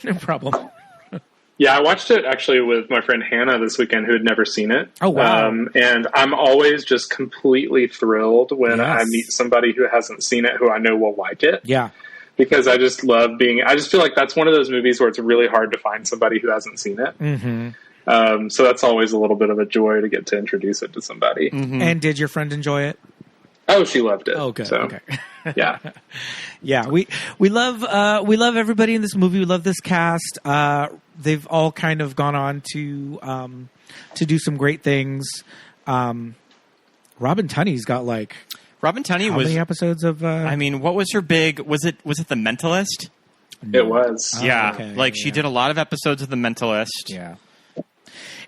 No problem. Yeah, I watched it actually with my friend Hannah this weekend, who had never seen it. Oh, wow. And I'm always just completely thrilled when I meet somebody who hasn't seen it, who I know will like it. Yeah. Because I just love I just feel like that's one of those movies where it's really hard to find somebody who hasn't seen it. Mm-hmm. So that's always a little bit of a joy to get to introduce it to somebody. Mm-hmm. And did your friend enjoy it? Oh, she loved it. Oh, good. So, okay. Yeah. Yeah. We love everybody in this movie. We love this cast. They've all kind of gone on to do some great things. Robin Tunney's got like how many episodes of? I mean, what was her big? Was it The Mentalist? No. It was. She did a lot of episodes of The Mentalist. Yeah.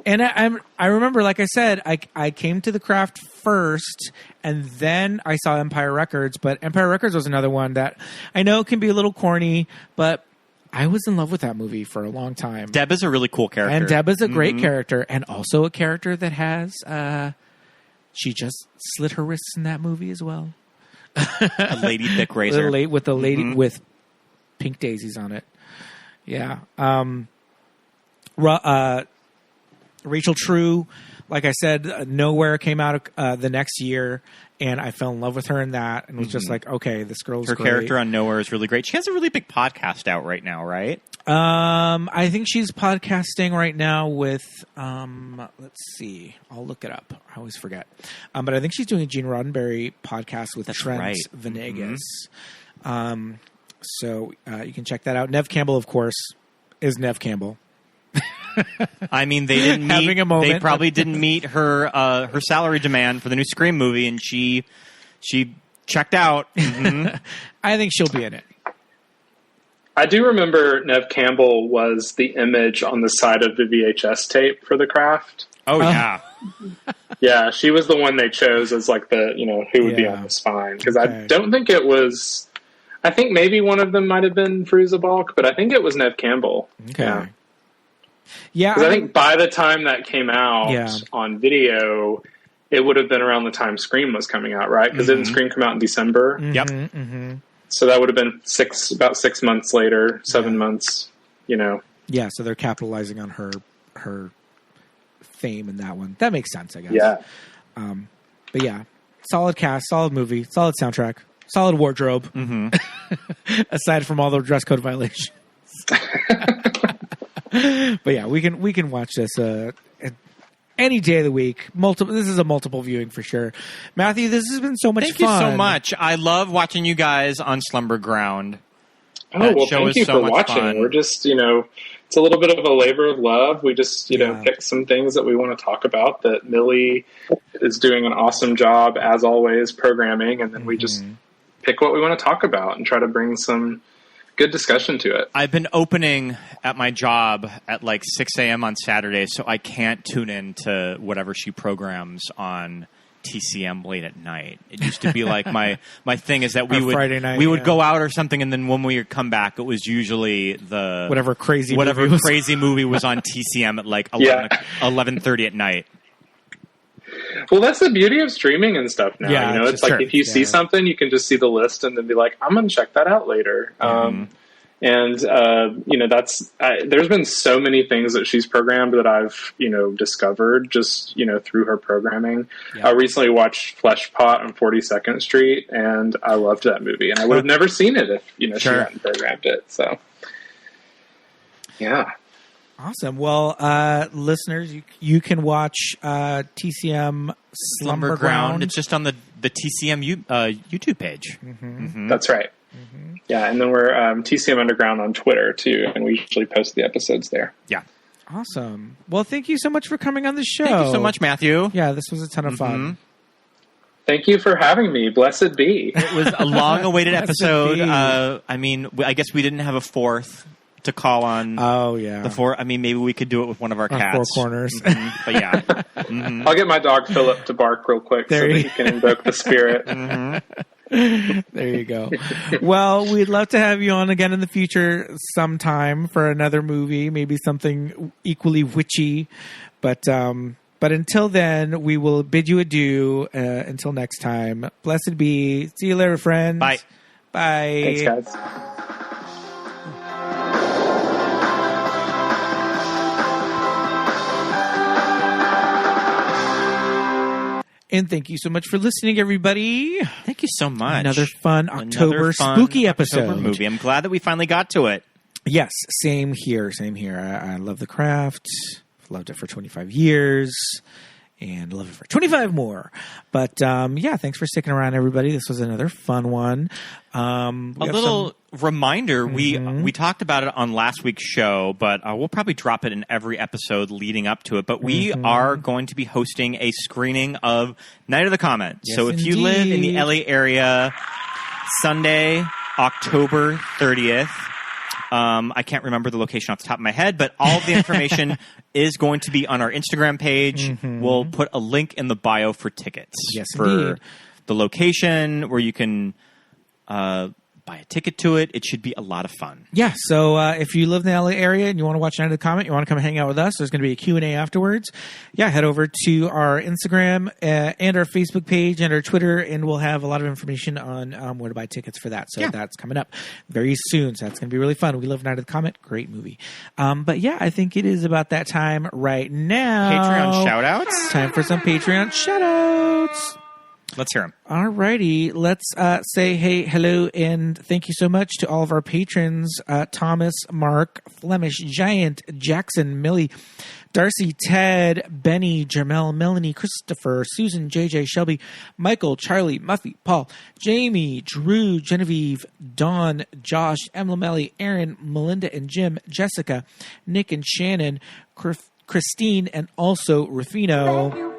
And I remember, like I said, I came to The Craft first, and then I saw Empire Records. But Empire Records was another one that I know can be a little corny, but I was in love with that movie for a long time. Deb is a really cool character. And Deb is a great character, and also a character that has... she just slit her wrists in that movie as well. A lady thick razor. With a lady with pink daisies on it. Yeah. Rachel True, like I said, Nowhere came out the next year, and I fell in love with her in that, and was just like, okay, this girl's great. Her character on Nowhere is really great. She has a really big podcast out right now, right? I think she's podcasting right now with, let's see, I'll look it up. I always forget. But I think she's doing a Gene Roddenberry podcast with Trent Venegas. So you can check that out. Neve Cambell, of course, is Neve Cambell. I mean, they didn't meet. They probably didn't meet her salary demand for the new Scream movie, and she checked out. Mm-hmm. I think she'll be in it. I do remember Neve Cambell was the image on the side of the VHS tape for The Craft. Oh yeah, yeah. She was the one they chose as like the who would be on the spine, because I don't think it was. I think maybe one of them might have been Fairuza Balk, but I think it was Neve Cambell. Okay. Yeah, because I think by the time that came out on video, it would have been around the time Scream was coming out, right? Because didn't Scream come out in December? Mm-hmm. Yep. Mm-hmm. So that would have been about 6 months later, 7 months. Yeah, so they're capitalizing on her fame in that one. That makes sense, I guess. Yeah. But yeah, solid cast, solid movie, solid soundtrack, solid wardrobe. Mm-hmm. Aside from all the dress code violations. But yeah, we can watch this any day of the week. This is a multiple viewing for sure. Matthew, this has been so much fun. Thank you so much. I love watching you guys on Slumberground. Thank you for watching. Fun. We're just, it's a little bit of a labor of love. We just, pick some things that we want to talk about that Millie is doing an awesome job, as always, programming, and then we just pick what we want to talk about and try to bring some good discussion to it. I've been opening at my job at like 6 a.m. on Saturdays, so I can't tune in to whatever she programs on TCM late at night. It used to be like my thing is that we would go out or something, and then when we would come back, it was usually whatever crazy movie was on TCM at like 11:30 at night. Well, that's the beauty of streaming and stuff now. Yeah, you know, it's like if you see something, you can just see the list and then be like, I'm going to check that out later. And, you know, there's been so many things that she's programmed that I've, you know, discovered just, you know, through her programming. I recently watched Flesh Pot on 42nd Street, and I loved that movie. And I would have never seen it if, you know, she hadn't programmed it. So, yeah. Awesome. Well, listeners, you can watch TCM Slumberground. It's just on the TCM YouTube page. That's right. Yeah, and then we're TCM Underground on Twitter, too, and we usually post the episodes there. Yeah. Awesome. Well, thank you so much for coming on the show. Thank you so much, Matthew. Yeah, this was a ton of fun. Thank you for having me. Blessed be. It was a long-awaited episode. I mean, I guess we didn't have a fourth to call on. Oh, yeah. The four. I mean, maybe we could do it with one of our cats. Four corners. But yeah. I'll get my dog Philip to bark real quick so that he can invoke the spirit. There you go. Well, we'd love to have you on again in the future sometime for another movie, maybe something equally witchy. But until then, we will bid you adieu. Until next time, blessed be. See you later, friends. Bye. Thanks, guys. And thank you so much for listening, everybody. Thank you so much. Another fun October spooky episode. October movie. I'm glad that we finally got to it. Yes, same here. I love The Craft. I've loved it for 25 years. And love it for 25 more. But, yeah, thanks for sticking around, everybody. This was another fun one. A little reminder, we talked about it on last week's show, but we'll probably drop it in every episode leading up to it. But we are going to be hosting a screening of Night of the Comet. Yes, so if you live in the LA area, Sunday, October 30th, I can't remember the location off the top of my head, but all of the information is going to be on our Instagram page. We'll put a link in the bio for tickets. Yes, for indeed. The location where you can buy a ticket to it. It should be a lot of fun. Yeah, so if you live in the LA area and you want to watch Night of the Comet, you want to come hang out with us, there's going to be a Q&A afterwards. Yeah, head over to our Instagram and our Facebook page and our Twitter, and we'll have a lot of information on where to buy tickets for that. So that's coming up very soon, so that's going to be really fun. We love Night of the Comet. Great movie. But yeah, I think it is about that time right now. Patreon shout-outs? Time for some Patreon shout-outs. Let's hear them. All righty. Let's say hey, hello, and thank you so much to all of our patrons. Thomas, Mark, Flemish, Giant, Jackson, Millie, Darcy, Ted, Benny, Jermel, Melanie, Christopher, Susan, JJ, Shelby, Michael, Charlie, Muffy, Paul, Jamie, Drew, Genevieve, Dawn, Josh, Emma, Melly, Aaron, Melinda, and Jim, Jessica, Nick, and Shannon, Christine, and also Rufino.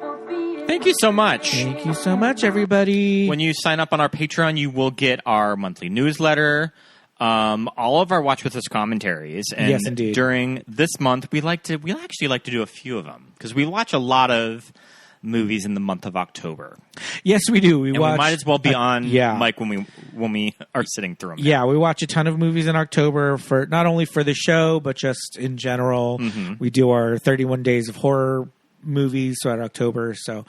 Thank you so much. Thank you so much, everybody. When you sign up on our Patreon, you will get our monthly newsletter, all of our Watch With Us commentaries. And yes, indeed. During this month, we actually like to do a few of them because we watch a lot of movies in the month of October. Yes, we do. We might as well be on Mike when we are sitting through them. Yeah, we watch a ton of movies in October for not only for the show but just in general. We do our 31 Days of Horror movies throughout October. So,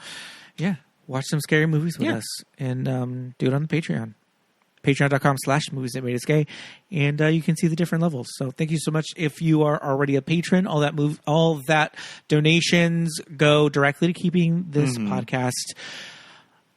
yeah, watch some scary movies with us and do it on the Patreon. Patreon.com/movies that made us gay, and you can see the different levels. So thank you so much. If you are already a patron, all that donations go directly to keeping this podcast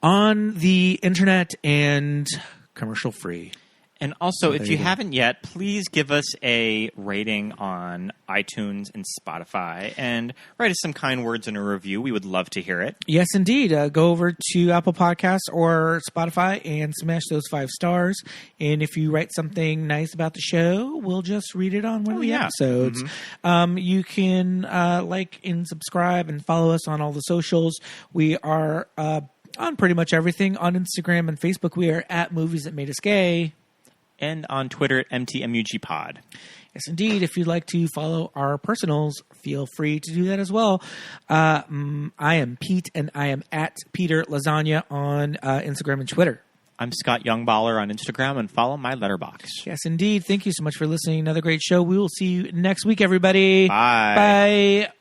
on the internet and commercial free. And also, if you haven't yet, please give us a rating on iTunes and Spotify and write us some kind words in a review. We would love to hear it. Yes, indeed. Go over to Apple Podcasts or Spotify and smash those 5 stars. And if you write something nice about the show, we'll just read it on one of the episodes. You can like and subscribe and follow us on all the socials. We are on pretty much everything. On Instagram and Facebook, we are at Movies That Made Us Gay. And on Twitter at MTMUG Pod. Yes, indeed. If you'd like to follow our personals, feel free to do that as well. I am Pete, and I am at Peter Lasagna on Instagram and Twitter. I'm Scott Youngballer on Instagram, and follow my letterbox. Yes, indeed. Thank you so much for listening. Another great show. We will see you next week, everybody. Bye. Bye.